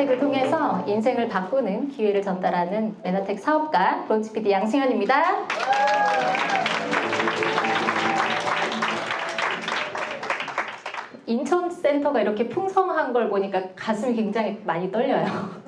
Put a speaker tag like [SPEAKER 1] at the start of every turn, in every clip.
[SPEAKER 1] 메나텍을 통해서 인생을 바꾸는 기회를 전달하는 메나텍 사업가 브론치 PD 양승현입니다. 인천 센터가 이렇게 풍성한 걸 보니까 가슴이 굉장히 많이 떨려요.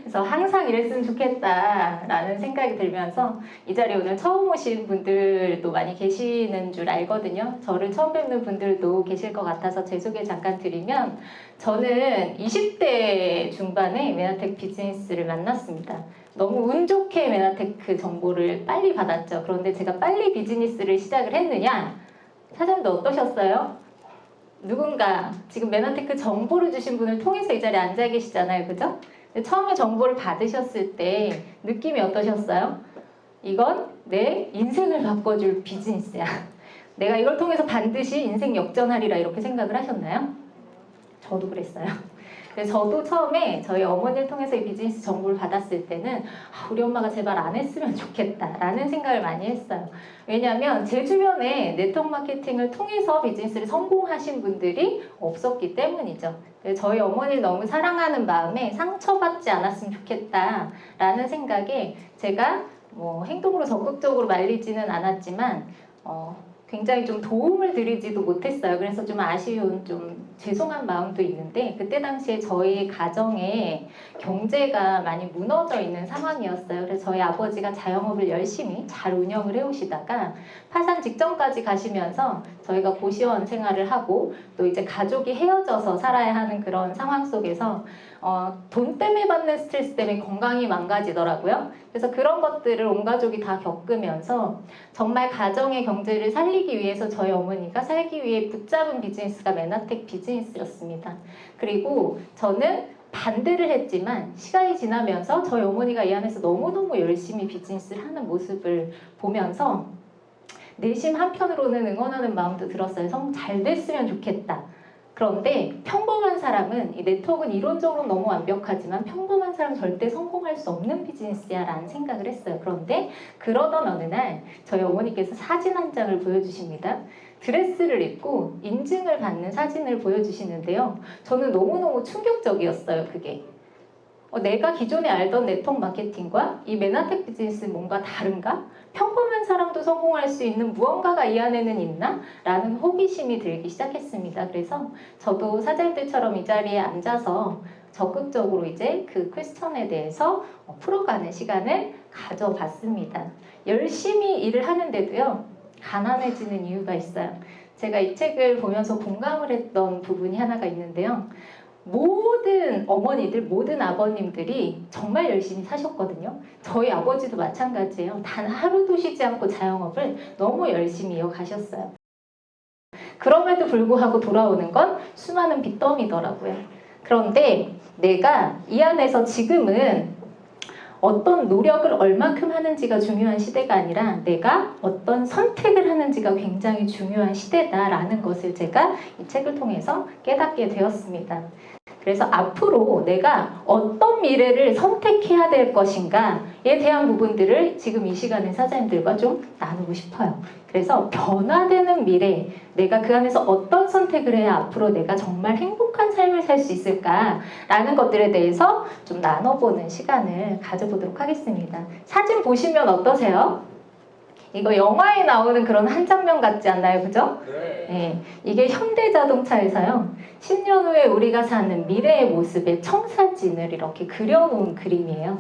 [SPEAKER 1] 그래서 항상 이랬으면 좋겠다라는 생각이 들면서 이 자리에 오늘 처음 오신 분들도 많이 계시는 줄 알거든요. 저를 처음 뵙는 분들도 계실 것 같아서 제 소개 잠깐 드리면, 저는 20대 중반에 메나텍 비즈니스를 만났습니다. 너무 운 좋게 메나테크 정보를 빨리 받았죠. 그런데 제가 빨리 비즈니스를 시작을 했느냐? 사장님도 어떠셨어요? 누군가 지금 메나테크 정보를 주신 분을 통해서 이 자리에 앉아 계시잖아요. 그죠? 처음에 정보를 받으셨을 때 느낌이 어떠셨어요? 이건 내 인생을 바꿔줄 비즈니스야. 내가 이걸 통해서 반드시 인생 역전하리라 이렇게 생각을 하셨나요? 저도 그랬어요. 그래서 저도 처음에 저희 어머니를 통해서 이 비즈니스 정보를 받았을 때는 우리 엄마가 제발 안 했으면 좋겠다라는 생각을 많이 했어요. 왜냐하면 제 주변에 네트워크 마케팅을 통해서 비즈니스를 성공하신 분들이 없었기 때문이죠. 저희 어머니를 너무 사랑하는 마음에 상처받지 않았으면 좋겠다라는 생각에 제가 행동으로 적극적으로 말리지는 않았지만 굉장히 좀 도움을 드리지도 못했어요. 그래서 좀 아쉬운, 좀 죄송한 마음도 있는데, 그때 당시에 저희 가정에 경제가 많이 무너져 있는 상황이었어요. 그래서 저희 아버지가 자영업을 열심히 잘 운영을 해오시다가 파산 직전까지 가시면서 저희가 고시원 생활을 하고 또 이제 가족이 헤어져서 살아야 하는 그런 상황 속에서 돈 때문에 받는 스트레스 때문에 건강이 망가지더라고요. 그래서 그런 것들을 온 가족이 다 겪으면서 정말 가정의 경제를 살리기 위해서 저희 어머니가 살기 위해 붙잡은 비즈니스가 메나텍 비즈니스였습니다. 그리고 저는 반대를 했지만 시간이 지나면서 저희 어머니가 이 안에서 너무너무 열심히 비즈니스를 하는 모습을 보면서 내심 한편으로는 응원하는 마음도 들었어요. 잘 됐으면 좋겠다. 그런데 평범한 사람은, 이 네트워크는 이론적으로 너무 완벽하지만 평범한 사람은 절대 성공할 수 없는 비즈니스야 라는 생각을 했어요. 그런데 그러던 어느 날 저희 어머니께서 사진 한 장을 보여주십니다. 드레스를 입고 인증을 받는 사진을 보여주시는데요. 저는 너무너무 충격적이었어요. 그게 내가 기존에 알던 네트워크 마케팅과 이 메나텍 비즈니스 뭔가 다른가? 평범한 사람도 성공할 수 있는 무언가가 이 안에는 있나? 라는 호기심이 들기 시작했습니다. 그래서 저도 사장님들처럼 이 자리에 앉아서 적극적으로 이제 그 퀘스천에 대해서 풀어가는 시간을 가져봤습니다. 열심히 일을 하는데도요, 가난해지는 이유가 있어요. 제가 이 책을 보면서 공감을 했던 부분이 하나가 있는데요. 모든 어머니들, 모든 아버님들이 정말 열심히 사셨거든요. 저희 아버지도 마찬가지예요. 단 하루도 쉬지 않고 자영업을 너무 열심히 이어가셨어요. 그럼에도 불구하고 돌아오는 건 수많은 빚더미더라고요. 그런데 내가 이 안에서 지금은 어떤 노력을 얼만큼 하는지가 중요한 시대가 아니라 내가 어떤 선택을 하는지가 굉장히 중요한 시대다라는 것을 제가 이 책을 통해서 깨닫게 되었습니다. 그래서 앞으로 내가 어떤 미래를 선택해야 될 것인가에 대한 부분들을 지금 이 시간에 사장님들과 좀 나누고 싶어요. 그래서 변화되는 미래, 내가 그 안에서 어떤 선택을 해야 앞으로 내가 정말 행복한 삶을 살 수 있을까라는 것들에 대해서 좀 나눠보는 시간을 가져보도록 하겠습니다. 사진 보시면 어떠세요? 이거 영화에 나오는 그런 한 장면 같지 않나요? 그죠? 네. 이게 현대자동차에서요, 10년 후에 우리가 사는 미래의 모습의 청사진을 이렇게 그려놓은 그림이에요.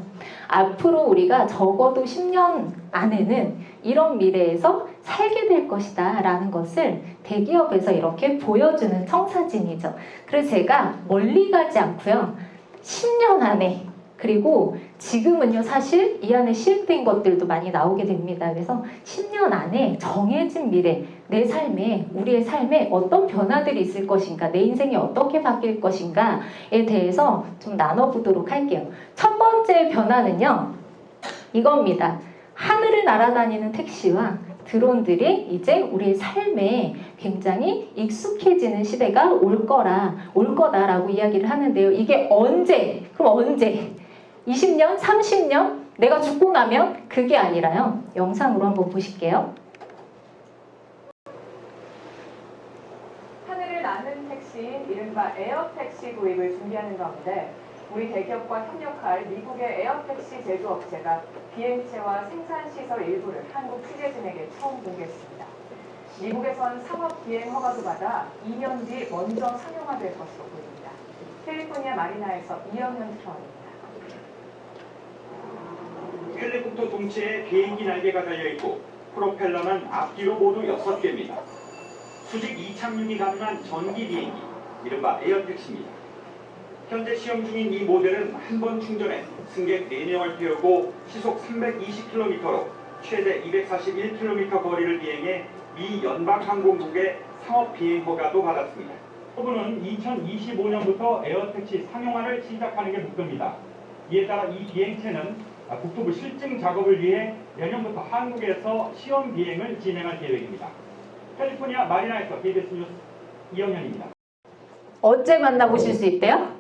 [SPEAKER 1] 앞으로 우리가 적어도 10년 안에는 이런 미래에서 살게 될 것이다 라는 것을 대기업에서 이렇게 보여주는 청사진이죠. 그래서 제가 멀리 가지 않고요, 10년 안에, 그리고 지금은요 사실 이 안에 시행된 것들도 많이 나오게 됩니다. 그래서 10년 안에 정해진 미래, 내 삶에, 우리의 삶에 어떤 변화들이 있을 것인가, 내 인생이 어떻게 바뀔 것인가에 대해서 좀 나눠보도록 할게요. 첫 번째 변화는요, 이겁니다. 하늘을 날아다니는 택시와 드론들이 이제 우리의 삶에 굉장히 익숙해지는 시대가 올 거다라고 이야기를 하는데요. 이게 언제? 그럼 언제? 20년? 30년? 내가 죽고 나면? 그게 아니라요. 영상으로 한번 보실게요. 하늘을 나는 택시인 이른바 에어택시 도입을 준비하는 가운데
[SPEAKER 2] 우리 대기업과 협력할 미국의 에어택시 제조업체가 비행체와 생산시설 일부를 한국 취재진에게 처음 공개했습니다. 미국에선 상업 비행 허가도 받아 2년 뒤 먼저 상용화될 것으로 보입니다. 캘리포니아 마리나에서 이영현 기자입니다.
[SPEAKER 3] 헬리콥터 동체에 비행기 날개가 달려있고 프로펠러는 앞뒤로 모두 6개입니다. 수직 이착륙이 가능한 전기 비행기, 이른바 에어택시입니다. 현재 시험 중인 이 모델은 한 번 충전에 승객 4명을 태우고 시속 320km로 최대 241km 거리를 비행해 미 연방항공국의 상업 비행 허가도 받았습니다. 정부는 2025년부터 에어택시 상용화를 시작하는 게 목표입니다. 이에 따라 이 비행체는 국토부 실증 작업을 위해 내년부터 한국에서 시험 비행을 진행할 계획입니다. 캘리포니아 마리나에서 KBS 뉴스 이영현입니다.
[SPEAKER 1] 언제 만나보실 수 있대요?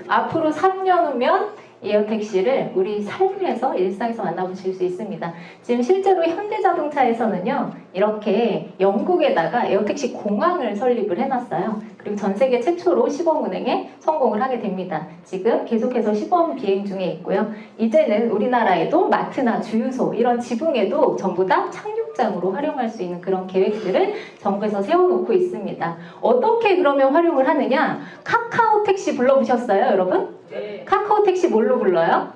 [SPEAKER 1] 앞으로 3년 후면 에어택시를 우리 삶에서 일상에서 만나보실 수 있습니다. 지금 실제로 현대자동차에서는요, 이렇게 영국에다가 에어택시 공항을 설립을 해놨어요. 그리고 전 세계 최초로 시범 운행에 성공을 하게 됩니다. 지금 계속해서 시범 비행 중에 있고요. 이제는 우리나라에도 마트나 주유소 이런 지붕에도 전부 다 착륙장으로 활용할 수 있는 그런 계획들을 정부에서 세워놓고 있습니다. 어떻게 그러면 활용을 하느냐? 카카오 택시 불러보셨어요, 여러분?
[SPEAKER 2] 네.
[SPEAKER 1] 카카오 택시 뭘로 불러요?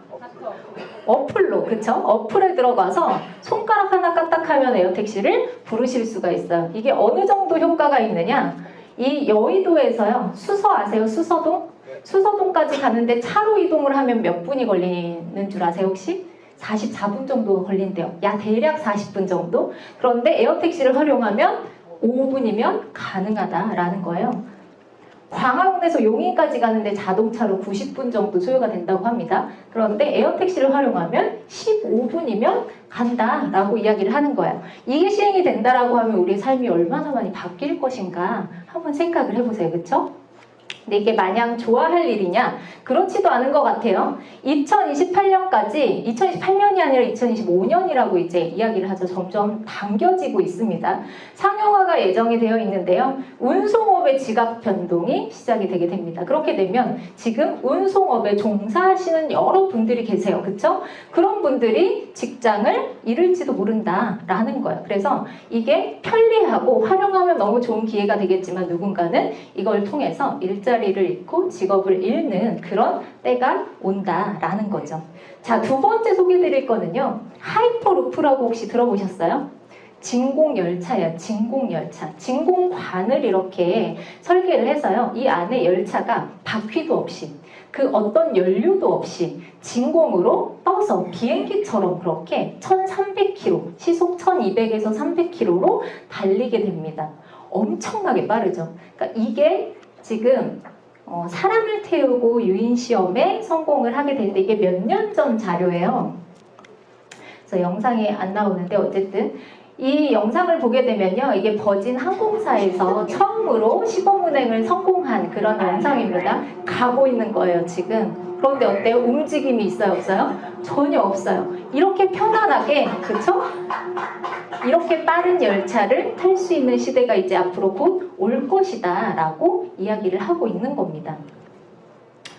[SPEAKER 1] 어플로, 그쵸? 어플에 들어가서 손가락 하나 까딱하면 에어택시를 부르실 수가 있어요. 이게 어느 정도 효과가 있느냐? 이 여의도에서요, 수서 아세요? 수서동? 수서동까지 가는데 차로 이동을 하면 몇 분이 걸리는 줄 아세요, 혹시? 44분 정도 걸린대요. 야, 대략 40분 정도? 그런데 에어택시를 활용하면 5분이면 가능하다라는 거예요. 광화문에서 용인까지 가는데 자동차로 90분 정도 소요가 된다고 합니다. 그런데 에어택시를 활용하면 15분이면 간다라고 이야기를 하는 거예요. 이게 시행이 된다라고 하면 우리의 삶이 얼마나 많이 바뀔 것인가 한번 생각을 해보세요. 그렇죠? 근데 이게 마냥 좋아할 일이냐? 그렇지도 않은 것 같아요. 2028년까지, 2028년이 아니라 2025년이라고 이제 이야기를 하죠. 점점 당겨지고 있습니다. 상용화가 예정이 되어 있는데요. 운송업의 지각 변동이 시작이 되게 됩니다. 그렇게 되면 지금 운송업에 종사하시는 여러 분들이 계세요. 그쵸? 그런 분들이 직장을 잃을지도 모른다라는 거예요. 그래서 이게 편리하고 활용하면 너무 좋은 기회가 되겠지만 누군가는 이걸 통해서 일자리를 잃고 직업을 잃는 그런 때가 온다라는 거죠. 자, 두 번째 소개드릴 거는요. 하이퍼루프라고 혹시 들어보셨어요? 진공열차예요. 진공열차. 진공관을 이렇게 설계를 해서요. 이 안에 열차가 바퀴도 없이 그 어떤 연료도 없이 진공으로 떠서 비행기처럼 그렇게 1300km, 시속 1200에서 300km로 달리게 됩니다. 엄청나게 빠르죠. 그러니까 이게 지금 사람을 태우고 유인 시험에 성공을 하게 되는데 이게 몇 년 전 자료예요. 그래서 영상이 안 나오는데 어쨌든 이 영상을 보게 되면요. 이게 버진 항공사에서 처음으로 시범 운행을 성공한 그런 영상입니다. 가고 있는 거예요, 지금. 그런데 어때요? 움직임이 있어요, 없어요? 전혀 없어요. 이렇게 편안하게, 그쵸? 이렇게 빠른 열차를 탈 수 있는 시대가 이제 앞으로 곧 올 것이다 라고 이야기를 하고 있는 겁니다.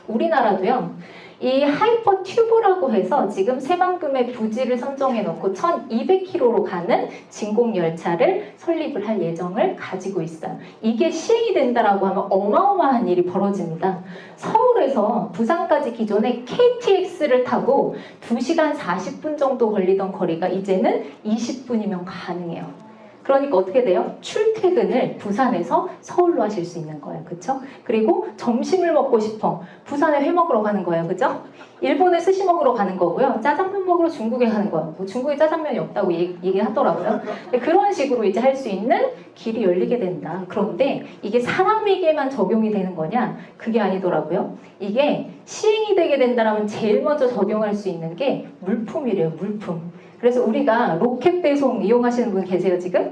[SPEAKER 1] 우리나라도요. 이 하이퍼 튜브라고 해서 지금 새만금의 부지를 선정해 놓고 1200km로 가는 진공열차를 설립을 할 예정을 가지고 있어요. 이게 시행이 된다라고 하면 어마어마한 일이 벌어집니다. 서울에서 부산까지 기존에 KTX를 타고 2시간 40분 정도 걸리던 거리가 이제는 20분이면 가능해요. 그러니까 어떻게 돼요? 출퇴근을 부산에서 서울로 하실 수 있는 거예요. 그쵸? 그리고 점심을 먹고 싶어. 부산에 회 먹으러 가는 거예요. 그죠? 일본에 스시 먹으러 가는 거고요. 짜장면 먹으러 중국에 가는 거예요. 뭐 중국에 짜장면이 없다고 얘기하더라고요. 그런 식으로 이제 할 수 있는 길이 열리게 된다. 그런데 이게 사람에게만 적용이 되는 거냐? 그게 아니더라고요. 이게 시행이 되게 된다면 제일 먼저 적용할 수 있는 게 물품이래요. 물품. 그래서 우리가 로켓 배송 이용하시는 분 계세요, 지금?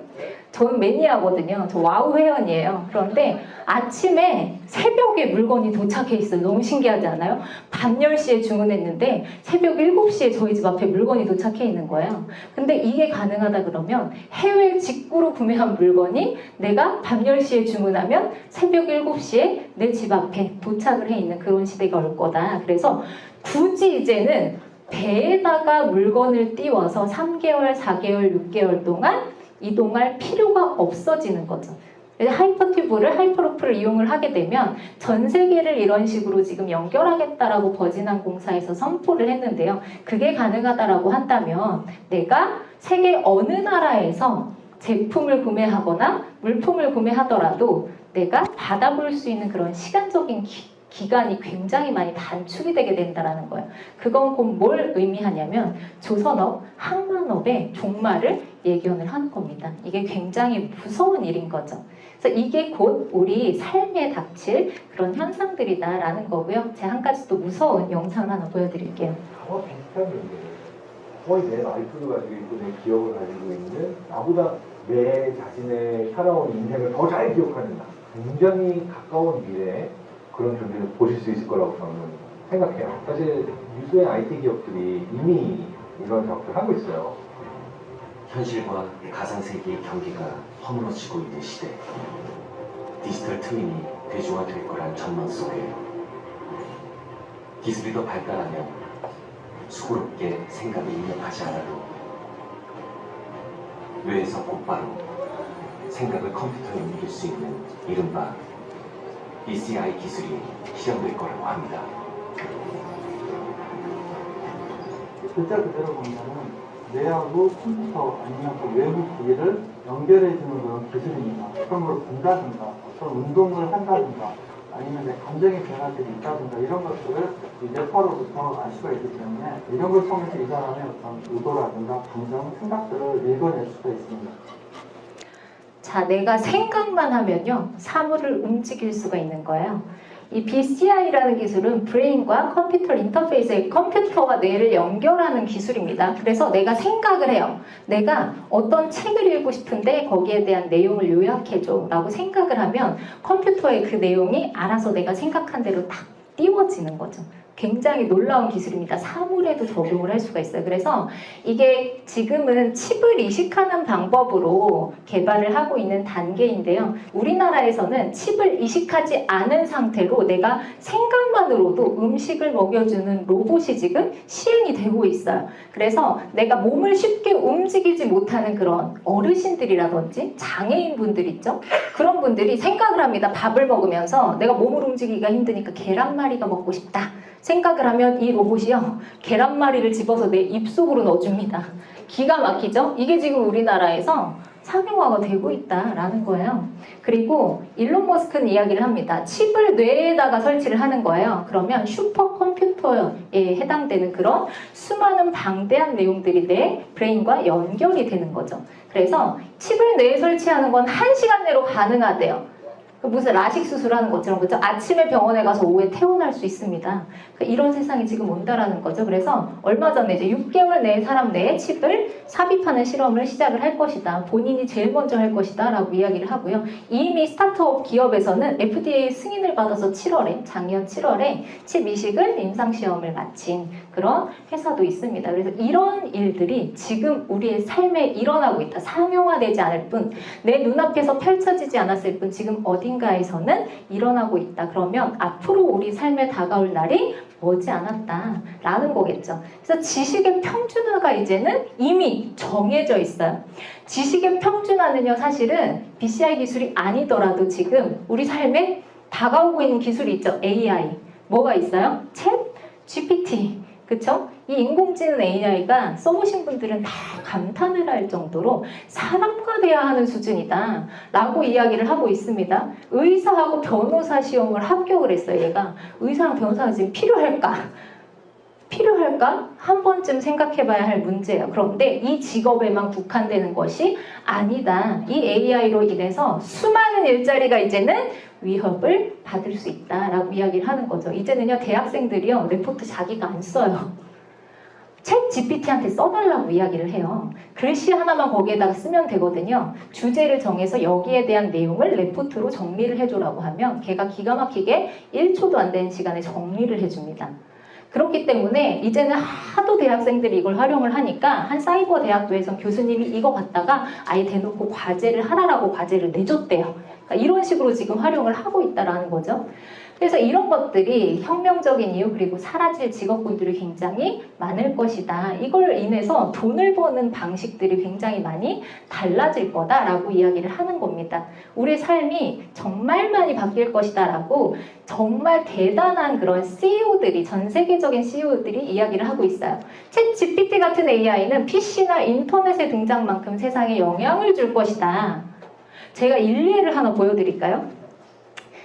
[SPEAKER 1] 저는 매니아거든요. 저 와우 회원이에요. 그런데 아침에 새벽에 물건이 도착해 있어요. 너무 신기하지 않아요? 밤 10시에 주문했는데 새벽 7시에 저희 집 앞에 물건이 도착해 있는 거예요. 근데 이게 가능하다 그러면 해외 직구로 구매한 물건이 내가 밤 10시에 주문하면 새벽 7시에 내 집 앞에 도착을 해 있는 그런 시대가 올 거다. 그래서 굳이 이제는 배에다가 물건을 띄워서 3개월, 4개월, 6개월 동안 이동할 필요가 없어지는 거죠. 하이퍼튜브를 하이퍼루프를 이용을 하게 되면 전 세계를 이런 식으로 지금 연결하겠다라고 버진항공사에서 선포를 했는데요. 그게 가능하다라고 한다면 내가 세계 어느 나라에서 제품을 구매하거나 물품을 구매하더라도 내가 받아볼 수 있는 그런 시간적인 기간이 굉장히 많이 단축이 되게 된다는 거예요. 그건 곧 뭘 의미하냐면 조선업, 항만업의 종말을 예견을 하는 겁니다. 이게 굉장히 무서운 일인 거죠. 그래서 이게 곧 우리 삶에 닥칠 그런 현상들이다라는 거고요. 제가 한 가지 또 무서운 영상을 하나 보여드릴게요.
[SPEAKER 4] 비슷한 문제예요. 거의 내 라이프를 가지고 있고 내 기억을 가지고 있는 나보다 내 자신의 살아온 인생을 더 잘 기억하는 나. 굉장히 가까운 미래에 그런 존재를 보실 수 있을 거라고 저는 생각해요. 사실 유수의 IT 기업들이 이미 이런 작업을 하고 있어요.
[SPEAKER 5] 현실과 가상세계의 경계가 허물어지고 있는 시대. 디지털 트윈이 대중화될 거란 전망 속에 기술이 더 발달하면 수고롭게 생각을 입력하지 않아도 뇌에서 곧바로 생각을 컴퓨터에 옮길 수 있는 이른바 BCI 기술이 실현될 거라고 합니다.
[SPEAKER 6] 글자 그대로 보면은 뇌하고 컴퓨터 아니면 그 외부 기기를 연결해주는 그런 기술입니다. 어떤 걸 본다든가 어떤 운동을 한다든가 아니면 내 감정의 변화들이 있다든가 이런 것들을 이 뇌파로부터 알 수가 있기 때문에 이런 걸 통해서 이 사람의 어떤 의도라든가 감정, 생각들을 읽어낼 수가 있습니다.
[SPEAKER 1] 자, 내가 생각만 하면요, 사물을 움직일 수가 있는 거예요. 이 BCI라는 기술은 브레인과 컴퓨터 인터페이스의 컴퓨터와 뇌를 연결하는 기술입니다. 그래서 내가 생각을 해요. 내가 어떤 책을 읽고 싶은데 거기에 대한 내용을 요약해줘 라고 생각을 하면 컴퓨터에 그 내용이 알아서 내가 생각한 대로 딱 띄워지는 거죠. 굉장히 놀라운 기술입니다. 사물에도 적용을 할 수가 있어요. 그래서 이게 지금은 칩을 이식하는 방법으로 개발을 하고 있는 단계인데요. 우리나라에서는 칩을 이식하지 않은 상태로 내가 생각만으로도 음식을 먹여주는 로봇이 지금 시행이 되고 있어요. 그래서 내가 몸을 쉽게 움직이지 못하는 그런 어르신들이라든지 장애인분들 있죠? 그런 분들이 생각을 합니다. 밥을 먹으면서 내가 몸을 움직이기가 힘드니까 계란말이가 먹고 싶다. 생각을 하면 이 로봇이요, 계란말이를 집어서 내 입속으로 넣어줍니다. 기가 막히죠? 이게 지금 우리나라에서 상용화가 되고 있다라는 거예요. 그리고 일론 머스크는 이야기를 합니다. 칩을 뇌에다가 설치를 하는 거예요. 그러면 슈퍼컴퓨터에 해당되는 그런 수많은 방대한 내용들이 내 브레인과 연결이 되는 거죠. 그래서 칩을 뇌에 설치하는 건 1시간 내로 가능하대요. 무슨 라식 수술하는 것처럼, 그렇죠? 아침에 병원에 가서 오후에 퇴원할 수 있습니다. 이런 세상이 지금 온다라는 거죠. 그래서 얼마 전에 이제 6개월 내에 사람 내에 칩을 삽입하는 실험을 시작을 할 것이다. 본인이 제일 먼저 할 것이다 라고 이야기를 하고요. 이미 스타트업 기업에서는 FDA 승인을 받아서 작년 7월에 칩 이식을 임상시험을 마친 그런 회사도 있습니다. 그래서 이런 일들이 지금 우리의 삶에 일어나고 있다. 상용화되지 않을 뿐, 내 눈앞에서 펼쳐지지 않았을 뿐 지금 어딘가에서는 일어나고 있다. 그러면 앞으로 우리 삶에 다가올 날이 머지않았다라는 거겠죠. 그래서 지식의 평준화가 이제는 이미 정해져 있어요. 지식의 평준화는요, 사실은 BCI 기술이 아니더라도 지금 우리 삶에 다가오고 있는 기술이 있죠. AI. 뭐가 있어요? 챗 GPT. 그쵸? 이 인공지능 AI가 써보신 분들은 다 감탄을 할 정도로 사람과 돼야 하는 수준이다 라고 이야기를 하고 있습니다. 의사하고 변호사 시험을 합격을 했어요. 얘가 의사랑 변호사가 지금 필요할까? 한 번쯤 생각해봐야 할 문제예요. 그런데 이 직업에만 국한되는 것이 아니다. 이 AI로 인해서 수많은 일자리가 이제는 위협을 받을 수 있다라고 이야기를 하는 거죠. 이제는요, 대학생들이요, 레포트 자기가 안 써요. 챗 GPT한테 써달라고 이야기를 해요. 글씨 하나만 거기에다가 쓰면 되거든요. 주제를 정해서 여기에 대한 내용을 레포트로 정리를 해줘라고 하면 걔가 기가 막히게 1초도 안 되는 시간에 정리를 해줍니다. 그렇기 때문에 이제는 하도 대학생들이 이걸 활용을 하니까 한 사이버 대학교에서 교수님이 이거 갖다가 아예 대놓고 과제를 하라라고 과제를 내줬대요. 그러니까 이런 식으로 지금 활용을 하고 있다라는 거죠. 그래서 이런 것들이 혁명적인 이유 그리고 사라질 직업군들이 굉장히 많을 것이다. 이걸 인해서 돈을 버는 방식들이 굉장히 많이 달라질 거다라고 이야기를 하는 겁니다. 우리의 삶이 정말 많이 바뀔 것이다라고 정말 대단한 그런 CEO들이 전 세계적인 CEO들이 이야기를 하고 있어요. 챗 GPT 같은 AI는 PC나 인터넷의 등장만큼 세상에 영향을 줄 것이다. 제가 일례를 하나 보여드릴까요?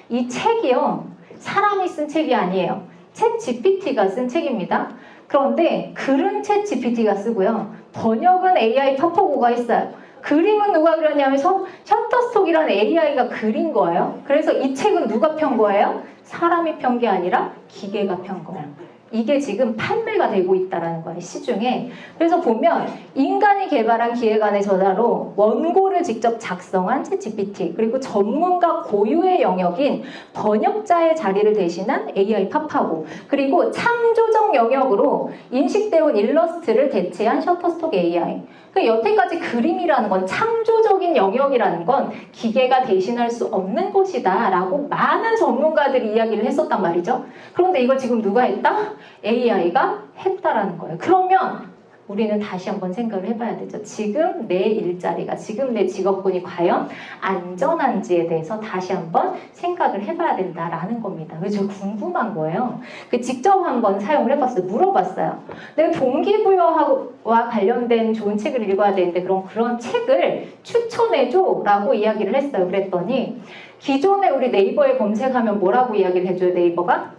[SPEAKER 1] 이 책이요. 사람이 쓴 책이 아니에요. 챗 GPT가 쓴 책입니다. 그런데 글은 챗 GPT가 쓰고요. 번역은 AI 파파고가 했어요. 그림은 누가 그렸냐면 셔터스톡이라는 AI가 그린 거예요. 그래서 이 책은 누가 편 거예요? 사람이 편 게 아니라 기계가 편 거예요. 이게 지금 판매가 되고 있다는 거예요, 시중에. 그래서 보면 인간이 개발한 기획안의 저자로 원고를 직접 작성한 챗GPT 그리고 전문가 고유의 영역인 번역자의 자리를 대신한 AI 파파고 그리고 창조적 영역으로 인식되어 온 일러스트를 대체한 셔터스톡 AI 여태까지 그림이라는 건 창조적인 영역이라는 건 기계가 대신할 수 없는 것이다 라고 많은 전문가들이 이야기를 했었단 말이죠. 그런데 이걸 지금 누가 했다? AI가 했다라는 거예요. 그러면 우리는 다시 한번 생각을 해봐야 되죠. 지금 내 일자리가, 지금 내 직업군이 과연 안전한지에 대해서 다시 한번 생각을 해봐야 된다라는 겁니다. 그래서 궁금한 거예요. 직접 한번 사용을 해봤어요. 물어봤어요. 내가 동기부여와 관련된 좋은 책을 읽어야 되는데 그런 책을 추천해줘 라고 이야기를 했어요. 그랬더니 기존에 우리 네이버에 검색하면 뭐라고 이야기를 해줘요, 네이버가?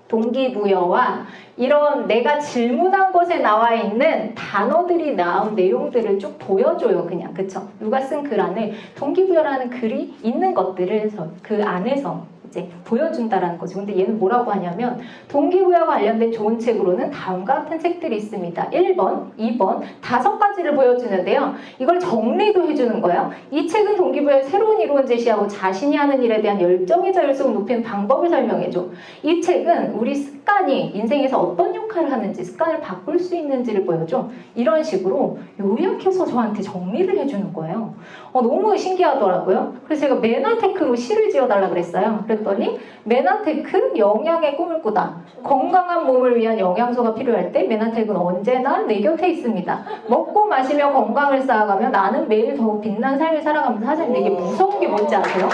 [SPEAKER 1] 동기부여와 이런 내가 질문한 곳에 나와 있는 단어들이 나온 내용들을 쭉 보여줘요. 그냥 그쵸? 누가 쓴 글 안에 동기부여라는 글이 있는 것들을 그 안에서 이제 보여준다라는 거죠. 근데 얘는 뭐라고 하냐면 동기부여와 관련된 좋은 책으로는 다음과 같은 책들이 있습니다. 1번, 2번, 5가지를 보여주는데요. 이걸 정리도 해주는 거예요. 이 책은 동기부여의 새로운 이론 제시하고 자신이 하는 일에 대한 열정의 자율성을 높이는 방법을 설명해줘. 이 책은 우리 습관이 인생에서 어떤 역할을 하는지 습관을 바꿀 수 있는지를 보여줘. 이런 식으로 요약해서 저한테 정리를 해주는 거예요. 너무 신기하더라고요. 그래서 제가 메나테크로 시를 지어달라 그랬어요. 그랬더니 메나테크 영양의 꿈을 꾸다. 건강한 몸을 위한 영양소가 필요할 때 메나테크는 언제나 내 곁에 있습니다. 먹고 마시며 건강을 쌓아가며 나는 매일 더욱 빛난 삶을 살아가면서 하자는데 이게 무서운 게 뭔지 아세요?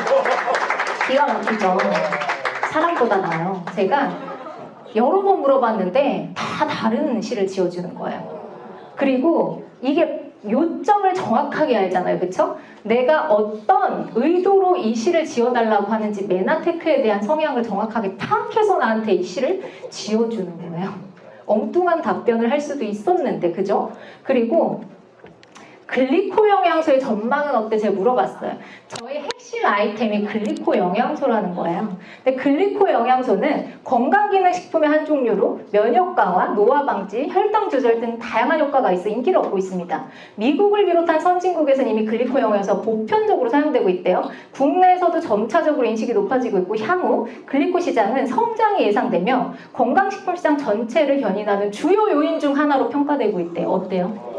[SPEAKER 1] 기가 막히죠. 사람보다 나아요. 제가 여러 번 물어봤는데 다 다른 시를 지어주는 거예요. 그리고 이게 요점을 정확하게 알잖아요. 그쵸? 내가 어떤 의도로 이 시를 지어달라고 하는지 메나테크에 대한 성향을 정확하게 파악해서 나한테 이 시를 지어주는 거예요. 엉뚱한 답변을 할 수도 있었는데 그죠? 그리고 글리코 영양소의 전망은 어때? 제가 물어봤어요. 저의 핵심 아이템이 글리코 영양소라는 거예요. 근데 글리코 영양소는 건강기능식품의 한 종류로 면역 강화, 노화 방지, 혈당 조절 등 다양한 효과가 있어 인기를 얻고 있습니다. 미국을 비롯한 선진국에서는 이미 글리코 영양소가 보편적으로 사용되고 있대요. 국내에서도 점차적으로 인식이 높아지고 있고 향후 글리코 시장은 성장이 예상되며 건강식품 시장 전체를 견인하는 주요 요인 중 하나로 평가되고 있대요. 어때요?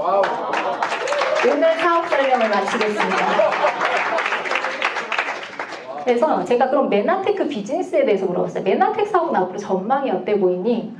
[SPEAKER 1] 오늘 사업 설명을 마치겠습니다. 그래서 제가 그럼 메나테크 비즈니스에 대해서 물어봤어요. 메나테크 사업은 앞으로 전망이 어때 보이니?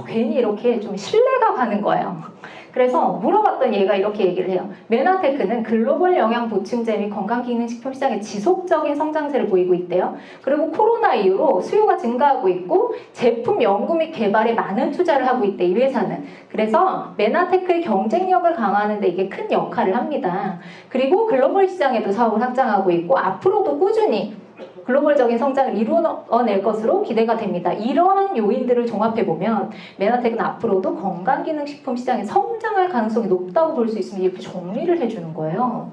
[SPEAKER 1] 괜히 이렇게 좀 신뢰가 가는 거예요. 그래서 물어봤더니 얘가 이렇게 얘기를 해요. 메나테크는 글로벌 영양 보충제 및 건강기능식품 시장의 지속적인 성장세를 보이고 있대요. 그리고 코로나 이후로 수요가 증가하고 있고 제품 연구 및 개발에 많은 투자를 하고 있대, 이 회사는. 그래서 메나테크의 경쟁력을 강화하는 데 이게 큰 역할을 합니다. 그리고 글로벌 시장에도 사업을 확장하고 있고 앞으로도 꾸준히 글로벌적인 성장을 이루어낼 것으로 기대가 됩니다. 이러한 요인들을 종합해보면 메나테크는 앞으로도 건강기능식품 시장에 성장할 가능성이 높다고 볼 수 있으면 이렇게 정리를 해주는 거예요.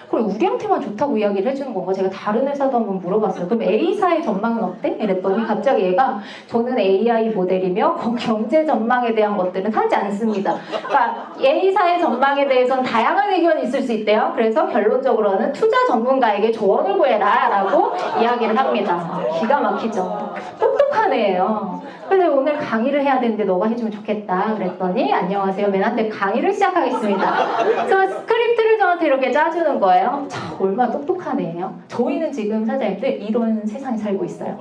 [SPEAKER 1] 그걸 우리한테만 좋다고 이야기를 해주는 건가? 제가 다른 회사도 한번 물어봤어요. 그럼 A사의 전망은 어때? 이랬더니 갑자기 얘가 저는 AI 모델이며 경제 전망에 대한 것들은 하지 않습니다. 그러니까 A사의 전망에 대해서는 다양한 의견이 있을 수 있대요. 그래서 결론적으로는 투자 전문가에게 조언을 구해라 라고 이야기를 합니다. 기가 막히죠. 똑똑한 애예요. 그래서 오늘 강의를 해야 되는데 너가 해주면 좋겠다 그랬더니 안녕하세요. 맨한테 강의를 시작하겠습니다. 그래서 스크립트를 저한테 이렇게 짜주는 거예요. 자, 얼마나 똑똑한 애예요. 저희는 지금 사장님들 이런 세상에 살고 있어요.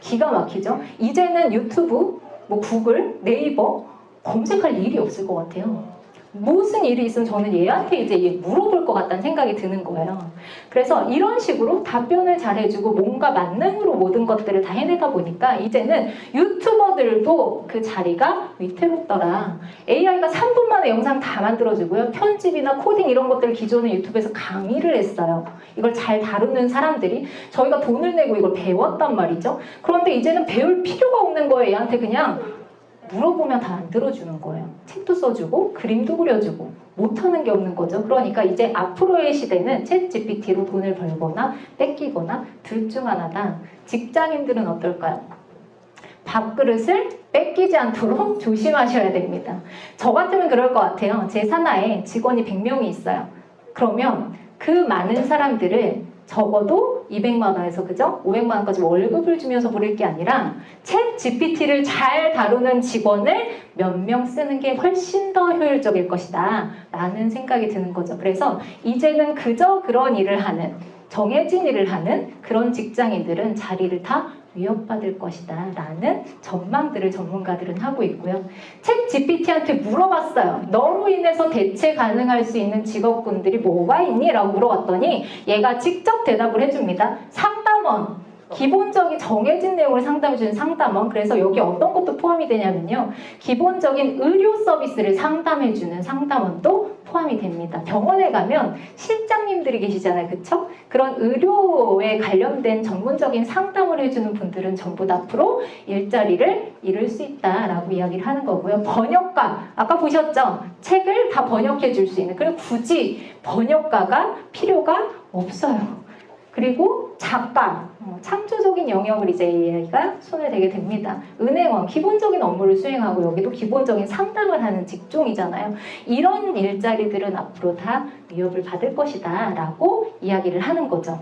[SPEAKER 1] 기가 막히죠. 이제는 유튜브, 뭐 구글, 네이버 검색할 일이 없을 것 같아요. 무슨 일이 있으면 저는 얘한테 이제 물어볼 것 같다는 생각이 드는 거예요. 그래서 이런 식으로 답변을 잘해주고 뭔가 만능으로 모든 것들을 다 해내다 보니까 이제는 유튜버들도 그 자리가 위태롭더라. AI가 3분 만에 영상 다 만들어주고요. 편집이나 코딩 이런 것들 기존에 유튜브에서 강의를 했어요. 이걸 잘 다루는 사람들이 저희가 돈을 내고 이걸 배웠단 말이죠. 그런데 이제는 배울 필요가 없는 거예요. 얘한테 그냥 물어보면 다 안 들어주는 거예요. 책도 써주고 그림도 그려주고 못하는 게 없는 거죠. 그러니까 이제 앞으로의 시대는 챗 GPT로 돈을 벌거나 뺏기거나 둘 중 하나다. 직장인들은 어떨까요? 밥그릇을 뺏기지 않도록 조심하셔야 됩니다. 저 같으면 그럴 것 같아요. 제 산하에 직원이 100명이 있어요. 그러면 그 많은 사람들을 적어도 200만 원에서 그죠? 500만 원까지 월급을 주면서 부릴 게 아니라 챗 GPT를 잘 다루는 직원을 몇 명 쓰는 게 훨씬 더 효율적일 것이다 라는 생각이 드는 거죠. 그래서 이제는 그저 그런 일을 하는 정해진 일을 하는 그런 직장인들은 자리를 다 위협받을 것이다 라는 전망들을 전문가들은 하고 있고요. 챗 GPT한테 물어봤어요. 너로 인해서 대체 가능할 수 있는 직업군들이 뭐가 있니? 라고 물어봤더니 얘가 직접 대답을 해줍니다. 상담원. 기본적인 정해진 내용을 상담해주는 상담원. 그래서 여기 어떤 것도 포함이 되냐면요. 기본적인 의료 서비스를 상담해주는 상담원도 포함이 됩니다. 병원에 가면 실장님들이 계시잖아요. 그쵸? 그런 의료에 관련된 전문적인 상담을 해주는 분들은 전부 다 앞으로 일자리를 잃을 수 있다라고 이야기를 하는 거고요. 번역가. 아까 보셨죠? 책을 다 번역해 줄 수 있는. 그리고 굳이 번역가가 필요가 없어요. 그리고 작가, 창조적인 영역을 이제 AI가 손을 대게 됩니다. 은행원, 기본적인 업무를 수행하고 여기도 기본적인 상담을 하는 직종이잖아요. 이런 일자리들은 앞으로 다 위협을 받을 것이다 라고 이야기를 하는 거죠.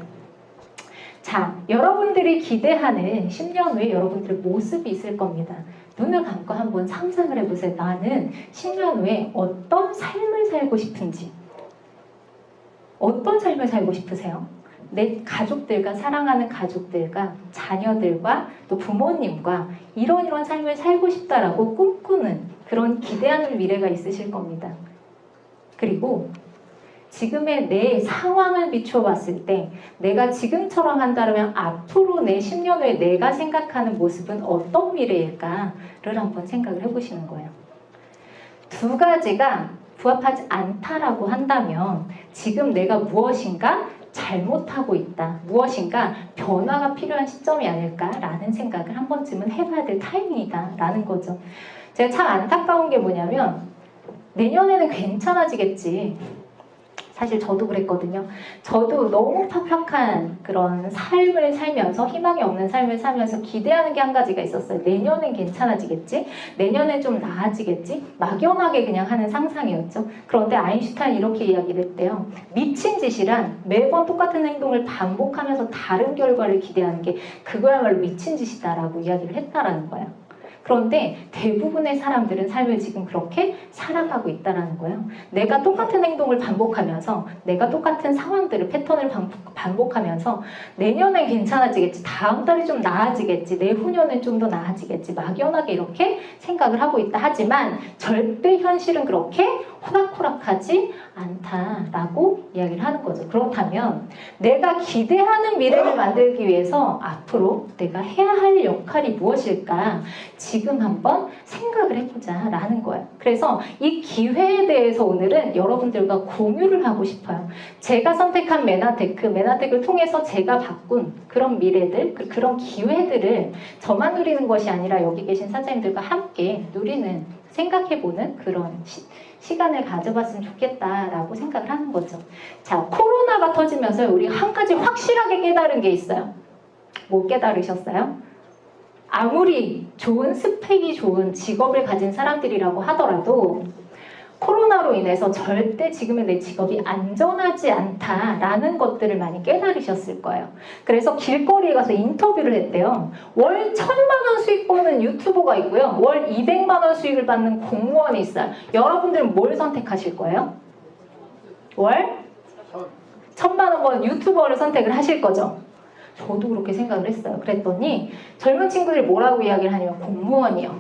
[SPEAKER 1] 자, 여러분들이 기대하는 10년 후에 여러분들의 모습이 있을 겁니다. 눈을 감고 한번 상상을 해보세요. 나는 10년 후에 어떤 삶을 살고 싶은지. 어떤 삶을 살고 싶으세요? 내 가족들과 사랑하는 가족들과 자녀들과 또 부모님과 이런 삶을 살고 싶다라고 꿈꾸는 그런 기대하는 미래가 있으실 겁니다. 그리고 지금의 내 상황을 비춰봤을 때 내가 지금처럼 한다면 앞으로 내 10년 후에 내가 생각하는 모습은 어떤 미래일까를 한번 생각을 해보시는 거예요. 두 가지가 부합하지 않다라고 한다면 지금 내가 무엇인가 잘못하고 있다. 무엇인가 변화가 필요한 시점이 아닐까라는 생각을 한 번쯤은 해봐야 될 타이밍이다라는 거죠. 제가 참 안타까운 게 뭐냐면 내년에는 괜찮아지겠지. 사실 저도 그랬거든요. 저도 너무 팍팍한 그런 삶을 살면서 희망이 없는 삶을 살면서 기대하는 게 한 가지가 있었어요. 내년엔 괜찮아지겠지? 내년엔 좀 나아지겠지? 막연하게 그냥 하는 상상이었죠. 그런데 아인슈타인이 이렇게 이야기를 했대요. 미친 짓이란 매번 똑같은 행동을 반복하면서 다른 결과를 기대하는 게 그거야말로 미친 짓이다라고 이야기를 했다라는 거예요. 그런데 대부분의 사람들은 삶을 지금 그렇게 살아가고 있다는 거예요. 내가 똑같은 행동을 반복하면서 내가 똑같은 상황들을 패턴을 반복하면서 내년엔 괜찮아지겠지, 다음 달에 좀 나아지겠지, 내후년엔 좀 더 나아지겠지 막연하게 이렇게 생각을 하고 있다 하지만 절대 현실은 그렇게 호락호락하지 않다라고 이야기를 하는 거죠. 그렇다면 내가 기대하는 미래를 만들기 위해서 앞으로 내가 해야 할 역할이 무엇일까 지금 한번 생각을 해보자 라는 거예요. 그래서 이 기회에 대해서 오늘은 여러분들과 공유를 하고 싶어요. 제가 선택한 메나테크를 통해서 제가 바꾼 그런 미래들, 그런 기회들을 저만 누리는 것이 아니라 여기 계신 사장님들과 함께 누리는 우리는 생각해보는 그런 시간을 가져봤으면 좋겠다라고 생각을 하는 거죠. 자, 코로나가 터지면서 우리 한 가지 확실하게 깨달은 게 있어요. 뭐 깨달으셨어요? 아무리 좋은 스펙이 좋은 직업을 가진 사람들이라고 하더라도 코로나로 인해서 절대 지금의 내 직업이 안전하지 않다라는 것들을 많이 깨달으셨을 거예요. 그래서 길거리에 가서 인터뷰를 했대요. 월 1,000만 원 수익 버는 유튜버가 있고요. 월 200만 원 수익을 받는 공무원이 있어요. 여러분들은 뭘 선택하실 거예요? 월 1,000만 원 버는 유튜버를 선택을 하실 거죠. 저도 그렇게 생각을 했어요. 그랬더니 젊은 친구들이 뭐라고 이야기를 하냐면 공무원이요.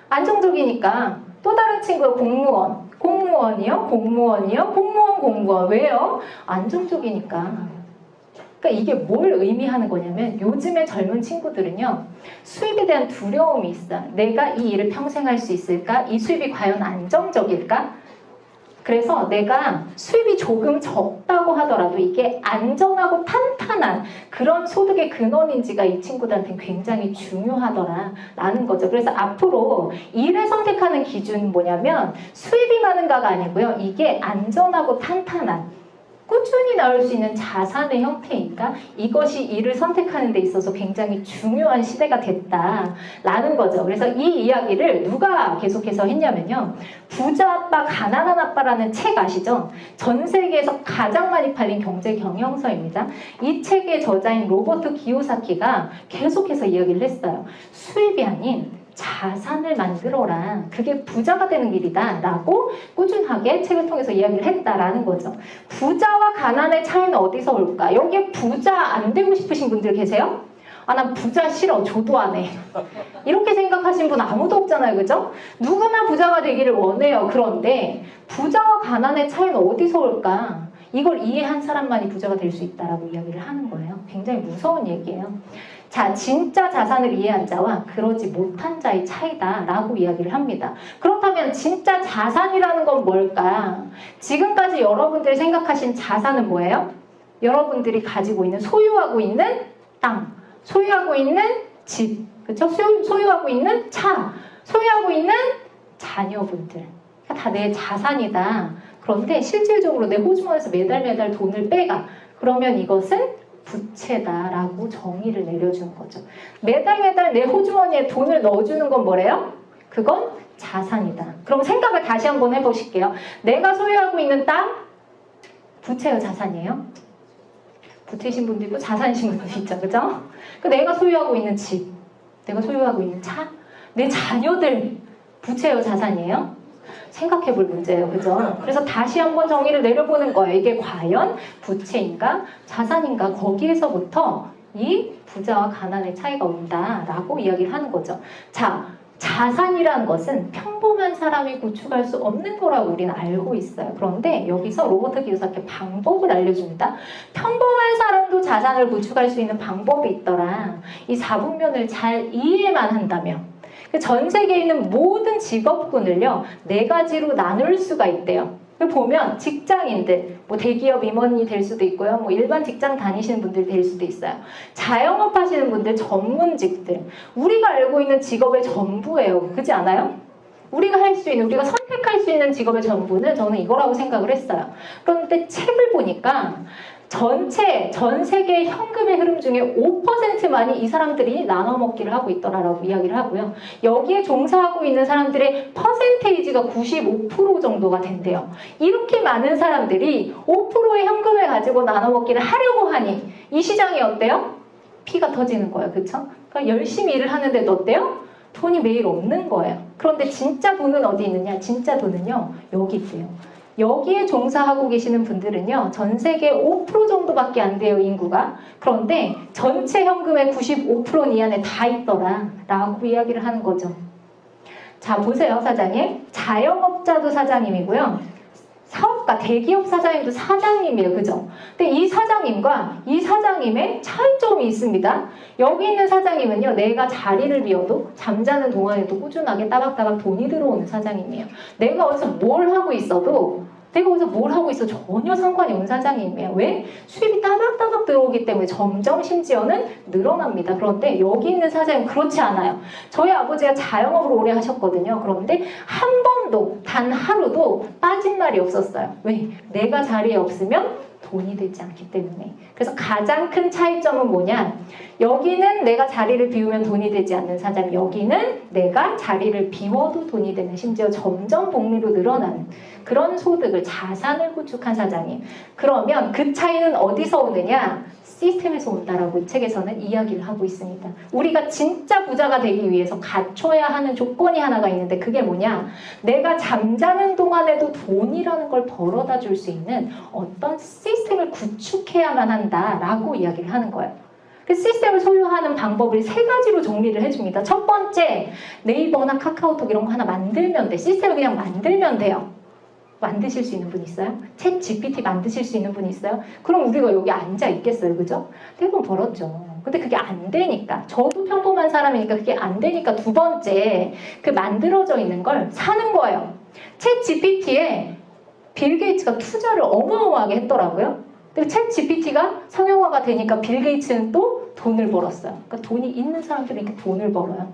[SPEAKER 1] 안정적이니까. 또 다른 친구가 공무원. 공무원이요? 공무원이요? 공무원. 왜요? 안정적이니까. 그러니까 이게 뭘 의미하는 거냐면 요즘의 젊은 친구들은요. 수입에 대한 두려움이 있어요. 내가 이 일을 평생 할 수 있을까? 이 수입이 과연 안정적일까? 그래서 내가 수입이 조금 적다고 하더라도 이게 안전하고 탄탄한 그런 소득의 근원인지가 이 친구들한테는 굉장히 중요하더라라는 거죠. 그래서 앞으로 일을 선택하는 기준은 뭐냐면 수입이 많은가가 아니고요. 이게 안전하고 탄탄한 꾸준히 나올 수 있는 자산의 형태인가? 이것이 일을 선택하는 데 있어서 굉장히 중요한 시대가 됐다라는 거죠. 그래서 이 이야기를 누가 계속해서 했냐면요. 부자 아빠, 가난한 아빠라는 책 아시죠? 전 세계에서 가장 많이 팔린 경제 경영서입니다. 이 책의 저자인 로버트 기요사키가 계속해서 이야기를 했어요. 수입이 아닌 자산을 만들어라. 그게 부자가 되는 길이다. 라고 꾸준하게 책을 통해서 이야기를 했다라는 거죠. 부자와 가난의 차이는 어디서 올까? 여기에 부자 안 되고 싶으신 분들 계세요? 아, 난 부자 싫어. 저도 안 해. 이렇게 생각하신 분 아무도 없잖아요. 그죠? 누구나 부자가 되기를 원해요. 그런데 부자와 가난의 차이는 어디서 올까? 이걸 이해한 사람만이 부자가 될 수 있다라고 이야기를 하는 거예요. 굉장히 무서운 얘기예요. 자, 진짜 자산을 이해한 자와 그러지 못한 자의 차이다라고 이야기를 합니다. 그렇다면 진짜 자산이라는 건 뭘까? 지금까지 여러분들이 생각하신 자산은 뭐예요? 여러분들이 가지고 있는, 소유하고 있는 땅, 소유하고 있는 집, 그렇죠? 소유하고 있는 차, 소유하고 있는 자녀분들. 다 내 자산이다. 그런데 실질적으로 내 호주머니에서 매달 돈을 빼가. 그러면 이것은 부채다라고 정의를 내려주는 거죠. 매달 내 호주머니에 돈을 넣어주는 건 뭐래요? 그건 자산이다. 그럼 생각을 다시 한번 해보실게요. 내가 소유하고 있는 땅, 부채요, 자산이에요? 부채이신 분도 있고 자산이신 분도 있죠. 그죠? 내가 소유하고 있는 집, 내가 소유하고 있는 차, 내 자녀들, 부채요, 자산이에요? 생각해볼 문제예요. 그죠? 그래서 다시 한번 정의를 내려보는 거예요. 이게 과연 부채인가 자산인가, 거기에서부터 이 부자와 가난의 차이가 온다라고 이야기를 하는 거죠. 자, 자산이라는 것은 평범한 사람이 구축할 수 없는 거라고 우리는 알고 있어요. 그런데 여기서 로버트 기요사키 방법을 알려줍니다. 평범한 사람도 자산을 구축할 수 있는 방법이 있더라. 이 4분면을 잘 이해만 한다면 전 세계에 있는 모든 직업군을요, 4가지로 나눌 수가 있대요. 보면 직장인들, 뭐 대기업 임원이 될 수도 있고요, 뭐 일반 직장 다니시는 분들 될 수도 있어요. 자영업 하시는 분들, 전문직들, 우리가 알고 있는 직업의 전부예요. 그렇지 않아요? 우리가 할 수 있는, 우리가 선택할 수 있는 직업의 전부는 저는 이거라고 생각을 했어요. 그런데 책을 보니까 전 세계의 현금의 흐름 중에 5%만이 이 사람들이 나눠 먹기를 하고 있더라라고 이야기를 하고요. 여기에 종사하고 있는 사람들의 퍼센테이지가 95% 정도가 된대요. 이렇게 많은 사람들이 5%의 현금을 가지고 나눠 먹기를 하려고 하니 이 시장이 어때요? 피가 터지는 거예요. 그쵸? 그러니까 열심히 일을 하는데도 어때요? 돈이 매일 없는 거예요. 그런데 진짜 돈은 어디 있느냐? 진짜 돈은요, 여기 있대요. 여기에 종사하고 계시는 분들은요, 전 세계 5% 정도밖에 안 돼요, 인구가. 그런데 전체 현금의 95%는 이 안에 다 있더라 라고 이야기를 하는 거죠. 자, 보세요, 사장님. 자영업자도 사장님이고요, 사업가, 대기업 사장님도 사장님이에요. 그죠? 근데 이 사장님과 이 사장님의 차이점이 있습니다. 여기 있는 사장님은요, 내가 자리를 비워도 잠자는 동안에도 꾸준하게 따박따박 돈이 들어오는 사장님이에요. 내가 어디서 뭘 하고 있어도 내가 거기서 뭘 하고 있어? 전혀 상관이 없는 사장님이에요. 왜? 수입이 따박따박 들어오기 때문에 점점 심지어는 늘어납니다. 그런데 여기 있는 사장은 그렇지 않아요. 저희 아버지가 자영업을 오래 하셨거든요. 그런데 한 번도 단 하루도 빠진 날이 없었어요. 왜? 내가 자리에 없으면 돈이 되지 않기 때문에. 그래서 가장 큰 차이점은 뭐냐? 여기는 내가 자리를 비우면 돈이 되지 않는 사장, 여기는 내가 자리를 비워도 돈이 되는, 심지어 점점 복리로 늘어나는 그런 소득을, 자산을 구축한 사장님. 그러면 그 차이는 어디서 오느냐? 시스템에서 온다라고 이 책에서는 이야기를 하고 있습니다. 우리가 진짜 부자가 되기 위해서 갖춰야 하는 조건이 하나가 있는데 그게 뭐냐? 내가 잠자는 동안에도 돈이라는 걸 벌어다 줄 수 있는 어떤 시스템을 구축해야만 한다라고 이야기를 하는 거예요. 그 시스템을 소유하는 방법을 3가지로 정리를 해줍니다. 첫 번째, 네이버나 카카오톡 이런 거 하나 만들면 돼. 시스템을 그냥 만들면 돼요. 만드실 수 있는 분 있어요? 챗 GPT 만드실 수 있는 분 있어요? 그럼 우리가 여기 앉아 있겠어요, 그죠? 대본 벌었죠. 근데 그게 안 되니까, 저도 평범한 사람이니까 그게 안 되니까 두 번째, 그 만들어져 있는 걸 사는 거예요. 챗 GPT에 빌 게이츠가 투자를 어마어마하게 했더라고요. 근데 챗 GPT가 상용화가 되니까 빌 게이츠는 또 돈을 벌었어요. 그러니까 돈이 있는 사람들은 이렇게 돈을 벌어요.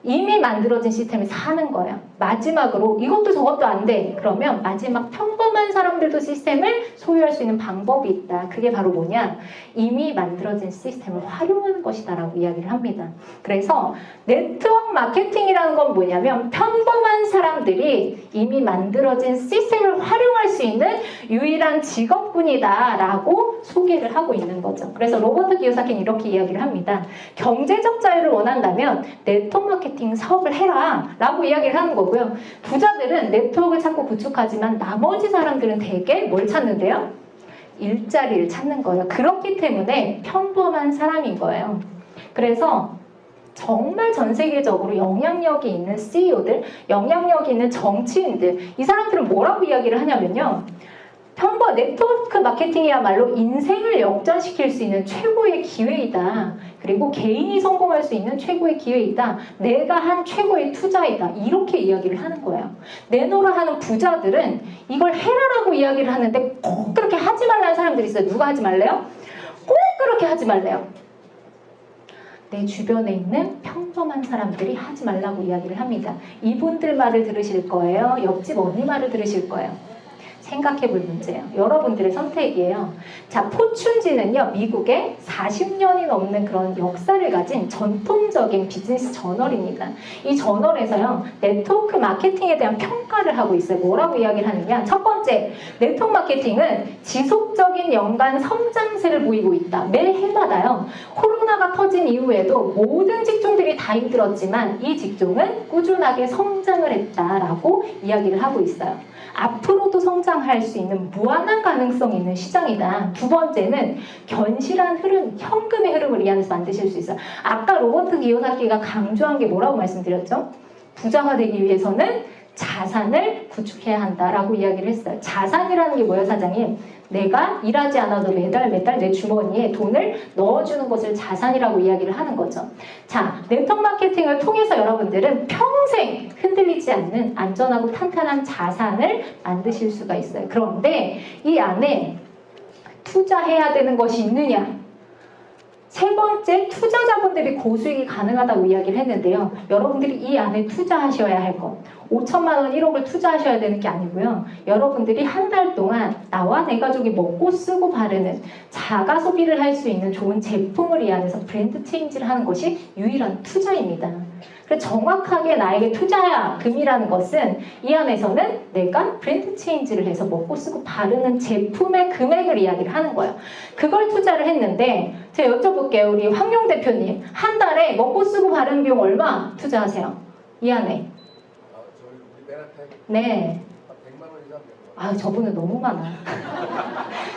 [SPEAKER 1] 이미 만들어진 시스템을 사는 거예요. 마지막으로 이것도 저것도 안 돼. 그러면 마지막 평범한 사람들도 시스템을 소유할 수 있는 방법이 있다. 그게 바로 뭐냐? 이미 만들어진 시스템을 활용하는 것이다 라고 이야기를 합니다. 그래서 네트워크 마케팅이라는 건 뭐냐면 평범한 사람들이 이미 만들어진 시스템을 활용할 수 있는 유일한 직업군이다 라고 소개를 하고 있는 거죠. 그래서 로버트 기요사키는 이렇게 이야기를 합니다. 경제적 자유를 원한다면 네트워크 마케팅 사업을 해라 라고 이야기를 하는 거고요. 부자들은 네트워크를 찾고 구축하지만 나머지 사람들은 대개 뭘 찾는데요? 일자리를 찾는 거예요. 그렇기 때문에 평범한 사람인 거예요. 그래서 정말 전 세계적으로 영향력이 있는 CEO들, 영향력이 있는 정치인들, 이 사람들은 뭐라고 이야기를 하냐면요. 네트워크 마케팅이야말로 인생을 역전시킬 수 있는 최고의 기회이다. 그리고 개인이 성공할 수 있는 최고의 기회이다. 내가 한 최고의 투자이다. 이렇게 이야기를 하는 거예요. 내노라 하는 부자들은 이걸 해라라고 이야기를 하는데 꼭 그렇게 하지 말라는 사람들이 있어요. 누가 하지 말래요? 꼭 그렇게 하지 말래요. 내 주변에 있는 평범한 사람들이 하지 말라고 이야기를 합니다. 이분들 말을 들으실 거예요? 옆집 언니 말을 들으실 거예요? 생각해 볼 문제예요. 여러분들의 선택이에요. 자, 포춘지는요, 미국의 40년이 넘는 그런 역사를 가진 전통적인 비즈니스 저널입니다. 이 저널에서요, 네트워크 마케팅에 대한 평가를 하고 있어요. 뭐라고 이야기를 하느냐? 첫 번째, 네트워크 마케팅은 지속적인 연간 성장세를 보이고 있다. 매해마다요, 코로나가 터진 이후에도 모든 직종들이 다 힘들었지만 이 직종은 꾸준하게 성장을 했다라고 이야기를 하고 있어요. 앞으로도 성장할 수 있는 무한한 가능성이 있는 시장이다. 두 번째는 견실한 흐름, 현금의 흐름을 이 안에서 만드실 수 있어요. 아까 로버트 기요사키가 강조한 게 뭐라고 말씀드렸죠? 부자가 되기 위해서는 자산을 구축해야 한다라고 이야기를 했어요. 자산이라는 게 뭐예요, 사장님? 내가 일하지 않아도 매달 내 주머니에 돈을 넣어주는 것을 자산이라고 이야기를 하는 거죠. 자, 네트워크 마케팅을 통해서 여러분들은 평생 흔들리지 않는 안전하고 탄탄한 자산을 만드실 수가 있어요. 그런데 이 안에 투자해야 되는 것이 있느냐? 세 번째, 투자 자본들이 고수익이 가능하다고 이야기를 했는데요. 여러분들이 이 안에 투자하셔야 할 것. 5천만 원, 1억을 투자하셔야 되는 게 아니고요. 여러분들이 한 달 동안 나와 내 가족이 먹고 쓰고 바르는 자가 소비를 할 수 있는 좋은 제품을 이 안에서 브랜드 체인지를 하는 것이 유일한 투자입니다. 그래서 정확하게 나에게 투자금이라는 것은 이 안에서는 내가 브랜드 체인지를 해서 먹고 쓰고 바르는 제품의 금액을 이야기를 하는 거예요. 그걸 투자를 했는데 제가 여쭤볼게요. 우리 황용 대표님, 한 달에 먹고 쓰고 바르는 비용 얼마 투자하세요? 이 안에. 네.
[SPEAKER 7] 100만 원 이상 되는 거.
[SPEAKER 1] 아, 저분은 너무 많아.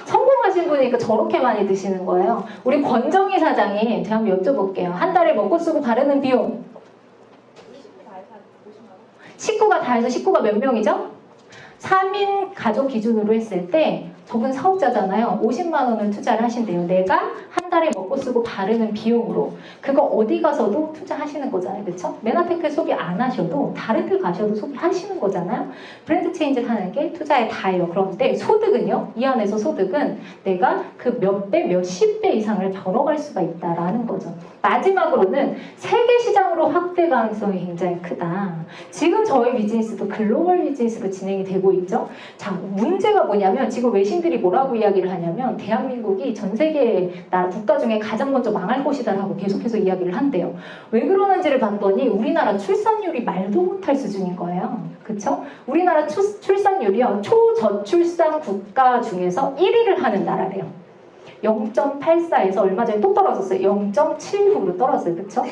[SPEAKER 1] 성공하신 분이니까 저렇게 많이 드시는 거예요. 우리 권정희 사장님, 제가 한번 여쭤볼게요. 한 달에 먹고 쓰고 바르는 비용. 식구가 다 해서 식구가 몇 명이죠? 3인 가족 기준으로 했을 때 저분 사업자잖아요. 50만 원을 투자를 하신대요. 내가 한 달에 먹고 쓰고 바르는 비용으로 그거 어디 가서도 투자하시는 거잖아요. 그렇죠? 메나테크에 소비 안 하셔도 다른 데 가셔도 소비하시는 거잖아요. 브랜드 체인지를 하는 게 투자의 다예요. 그런데 소득은요. 이 안에서 소득은 내가 그 몇 배, 몇십 배 이상을 벌어갈 수가 있다라는 거죠. 마지막으로는 세계 시장으로 확대 가능성이 굉장히 크다. 지금 저희 비즈니스도 글로벌 비즈니스로 진행이 되고 있죠. 자, 문제가 뭐냐면 지금 외신들이 뭐라고 이야기를 하냐면 대한민국이 전 세계 나라 국가 중에 가장 먼저 망할 것이다라고 계속해서 이야기를 한대요. 왜 그러는지를 봤더니 우리나라 출산율이 말도 못할 수준인 거예요. 그쵸? 우리나라 출산율이요. 초저출산 국가 중에서 1위를 하는 나라래요. 0.84에서 얼마 전에 또 떨어졌어요. 0.76으로 떨어졌어요. 그쵸?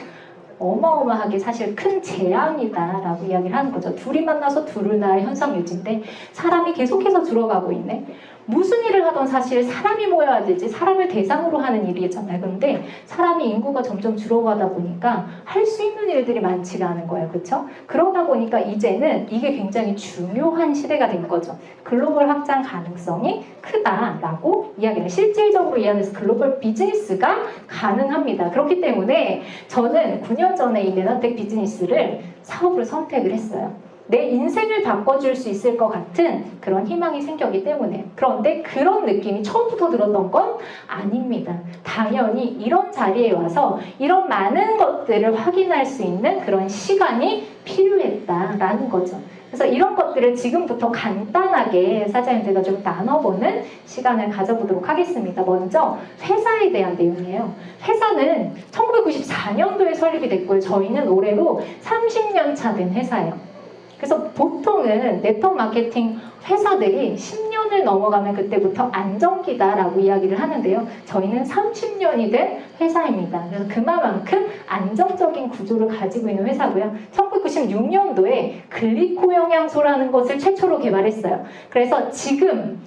[SPEAKER 1] 어마어마하게 사실 큰 재앙이다라고 이야기를 하는 거죠. 둘이 만나서 둘을 낳을 현상 유지인데 사람이 계속해서 줄어가고 있네. 무슨 일을 하던 사실 사람이 모여야 되지 사람을 대상으로 하는 일이잖아요. 그런데 사람이 인구가 점점 줄어가다 보니까 할 수 있는 일들이 많지가 않은 거예요. 그렇죠? 그러다 보니까 이제는 이게 굉장히 중요한 시대가 된 거죠. 글로벌 확장 가능성이 크다라고 이야기를 실질적으로 이 안에서 글로벌 비즈니스가 가능합니다. 그렇기 때문에 저는 9년 전에 이 메나텍 비즈니스를 사업을 선택을 했어요. 내 인생을 바꿔줄 수 있을 것 같은 그런 희망이 생겼기 때문에. 그런데 그런 느낌이 처음부터 들었던 건 아닙니다. 당연히 이런 자리에 와서 이런 많은 것들을 확인할 수 있는 그런 시간이 필요했다라는 거죠. 그래서 이런 것들을 지금부터 간단하게 사장님들과 좀 나눠보는 시간을 가져보도록 하겠습니다. 먼저 회사에 대한 내용이에요. 회사는 1994년도에 설립이 됐고요. 저희는 올해로 30년 차 된 회사예요. 그래서 보통은 네트워크 마케팅 회사들이 10년을 넘어가면 그때부터 안정기다라고 이야기를 하는데요. 저희는 30년이 된 회사입니다. 그래서 그만큼 안정적인 구조를 가지고 있는 회사고요. 1996년도에 글리코 영양소라는 것을 최초로 개발했어요. 그래서 지금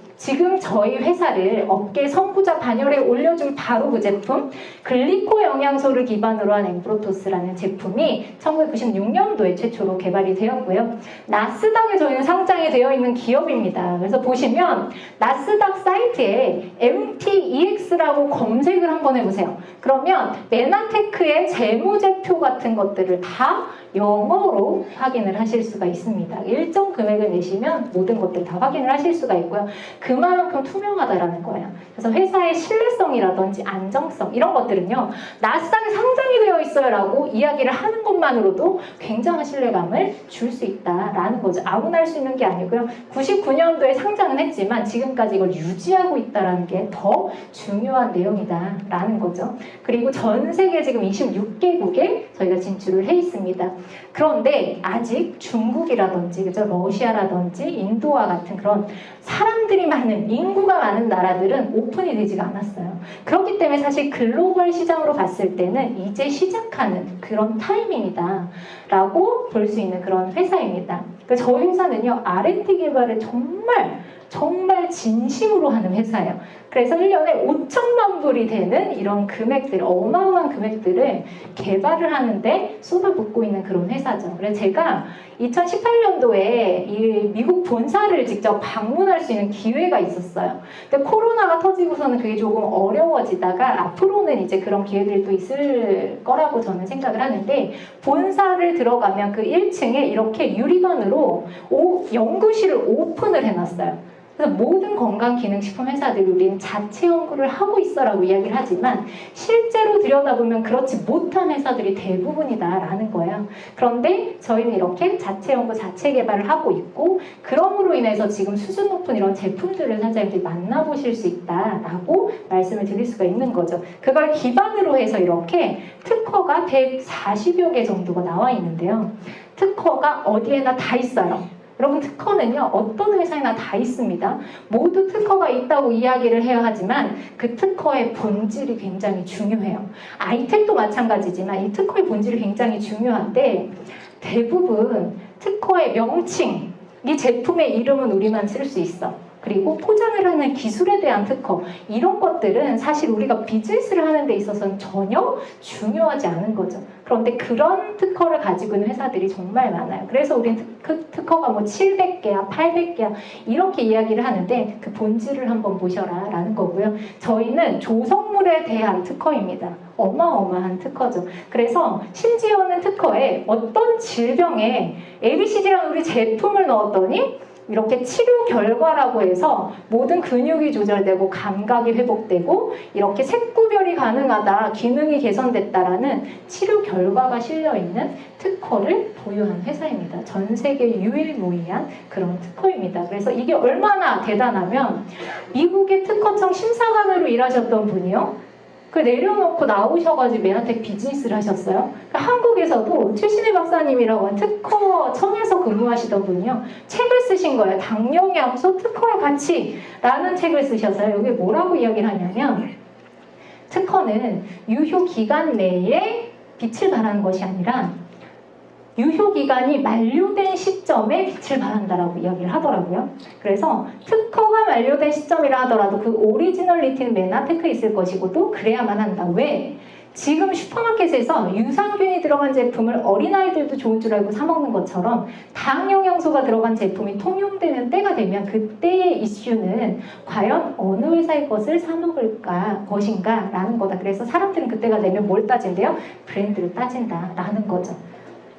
[SPEAKER 1] 저희 회사를 업계 선구자 반열에 올려줄 바로 그 제품 글리코 영양소를 기반으로 한 엠프로토스라는 제품이 1996년도에 최초로 개발이 되었고요. 나스닥에 저희는 상장이 되어 있는 기업입니다. 그래서 보시면 나스닥 사이트에 MTEX라고 검색을 한번 해보세요. 그러면 메나테크의 재무제표 같은 것들을 다 영어로 확인을 하실 수가 있습니다. 일정 금액을 내시면 모든 것들을 다 확인을 하실 수가 있고요. 그만큼 투명하다라는 거예요. 그래서 회사의 신뢰성이라든지 안정성 이런 것들은요. 나스닥에 상장이 되어 있어요 라고 이야기를 하는 것만으로도 굉장한 신뢰감을 줄 수 있다라는 거죠. 아무나 할 수 있는 게 아니고요. 99년도에 상장은 했지만 지금까지 이걸 유지하고 있다는 게 더 중요한 내용이다라는 거죠. 그리고 전 세계 지금 26개국에 저희가 진출을 해 있습니다. 그런데 아직 중국이라든지 그죠? 러시아라든지 인도와 같은 그런 사람들이 많은 인구가 많은 나라들은 오픈이 되지가 않았어요. 그렇기 때문에 사실 글로벌 시장으로 봤을 때는 이제 시작하는 그런 타이밍이다 라고 볼 수 있는 그런 회사입니다. 그러니까 저희 회사는요 R&D 개발을 정말 진심으로 하는 회사예요. 그래서 1년에 5천만 불이 되는 이런 금액들, 어마어마한 금액들을 개발을 하는데 쏟아붓고 있는 그런 회사죠. 그래서 제가 2018년도에 이 미국 본사를 직접 방문할 수 있는 기회가 있었어요. 근데 코로나가 터지고서는 그게 조금 어려워지다가 앞으로는 이제 그런 기회들이 또 있을 거라고 저는 생각을 하는데 본사를 들어가면 그 1층에 이렇게 유리관으로 연구실을 오픈을 해놨어요. 그래서 모든 건강기능식품 회사들이 우리는 자체 연구를 하고 있어라고 이야기를 하지만 실제로 들여다보면 그렇지 못한 회사들이 대부분이다라는 거예요. 그런데 저희는 이렇게 자체 연구, 자체 개발을 하고 있고 그럼으로 인해서 지금 수준 높은 이런 제품들을 사장님들이 만나보실 수 있다라고 말씀을 드릴 수가 있는 거죠. 그걸 기반으로 해서 이렇게 특허가 140여 개 정도가 나와 있는데요. 특허가 어디에나 다 있어요. 여러분 특허는요 어떤 회사에나 다 있습니다. 모두 특허가 있다고 이야기를 해야 하지만 그 특허의 본질이 굉장히 중요해요. 아이템도 마찬가지지만 이 특허의 본질이 굉장히 중요한데 대부분 특허의 명칭, 이 제품의 이름은 우리만 쓸 수 있어. 그리고 포장을 하는 기술에 대한 특허 이런 것들은 사실 우리가 비즈니스를 하는 데 있어서는 전혀 중요하지 않은 거죠. 그런데 그런 특허를 가지고 있는 회사들이 정말 많아요. 그래서 우리는 특허가 뭐 700개야 800개야 이렇게 이야기를 하는데 그 본질을 한번 보셔라 라는 거고요. 저희는 조성물 생물에 대한 특허입니다. 어마어마한 특허죠. 그래서 심지어는 특허에 어떤 질병에 ABCD라는 우리 제품을 넣었더니 이렇게 치료 결과라고 해서 모든 근육이 조절되고 감각이 회복되고 이렇게 색구별이 가능하다, 기능이 개선됐다라는 치료 결과가 실려있는 특허를 보유한 회사입니다. 전 세계 유일무이한 그런 특허입니다. 그래서 이게 얼마나 대단하면 미국의 특허청 심사관으로 일하셨던 분이요. 그 내려놓고 나오셔가지고 메나텍 비즈니스를 하셨어요. 그러니까 한국에서도 최신혜 박사님이라고 한 특허청에서 근무하시던 분이요. 책을 쓰신 거예요. 당뇨약소 특허의 가치라는 책을 쓰셔서요. 여기 뭐라고 이야기를 하냐면 특허는 유효기간 내에 빛을 발하는 것이 아니라 유효기간이 만료된 시점에 빛을 발한다라고 이야기를 하더라고요. 그래서 특허가 만료된 시점이라 하더라도 그 오리지널리티는 메나테크에 있을 것이고 또 그래야만 한다. 왜? 지금 슈퍼마켓에서 유산균이 들어간 제품을 어린아이들도 좋을 줄 알고 사 먹는 것처럼 당 영양소가 들어간 제품이 통용되는 때가 되면 그때의 이슈는 과연 어느 회사의 것을 사 먹을까 것인가 라는 거다. 그래서 사람들은 그때가 되면 뭘 따진대요? 브랜드를 따진다라는 거죠.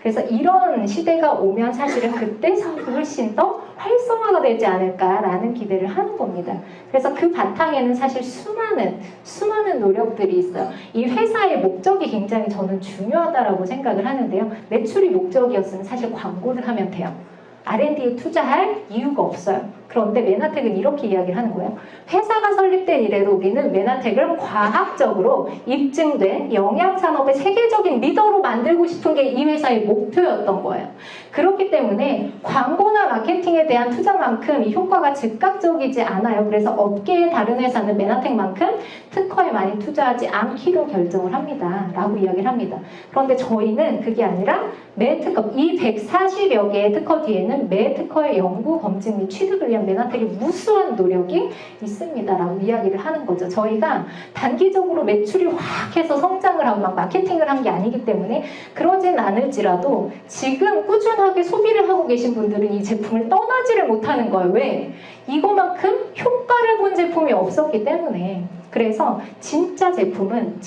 [SPEAKER 1] 그래서 이런 시대가 오면 사실은 그때 사업이 훨씬 더 활성화가 되지 않을까라는 기대를 하는 겁니다. 그래서 그 바탕에는 사실 수많은 노력들이 있어요. 이 회사의 목적이 굉장히 저는 중요하다라고 생각을 하는데요. 매출이 목적이었으면 사실 광고를 하면 돼요. R&D에 투자할 이유가 없어요. 그런데 메나텍은 이렇게 이야기를 하는 거예요. 회사가 설립된 이래로 우리는 메나텍을 과학적으로 입증된 영양산업의 세계적인 리더로 만들고 싶은 게 이 회사의 목표였던 거예요. 그렇기 때문에 광고나 마케팅에 대한 투자만큼 이 효과가 즉각적이지 않아요. 그래서 업계의 다른 회사는 메나텍만큼 특허에 많이 투자하지 않기로 결정을 합니다. 라고 이야기를 합니다. 그런데 저희는 그게 아니라 매 특허, 이 140여 개의 특허 뒤에는 매 특허의 연구, 검증 및 취득을 위한 메나텍의 무수한 노력이 있습니다라고 이야기를 하는 거죠. 저희가 단기적으로 매출이 확 해서 성장을 하고 막 마케팅을 한 게 아니기 때문에 그러진 않을지라도 지금 꾸준하게 소비를 하고 계신 분들은 이 제품을 떠나지를 못하는 거예요. 왜? 이거만큼 효과를 본 제품이 없었기 때문에. 그래서 진짜 제품은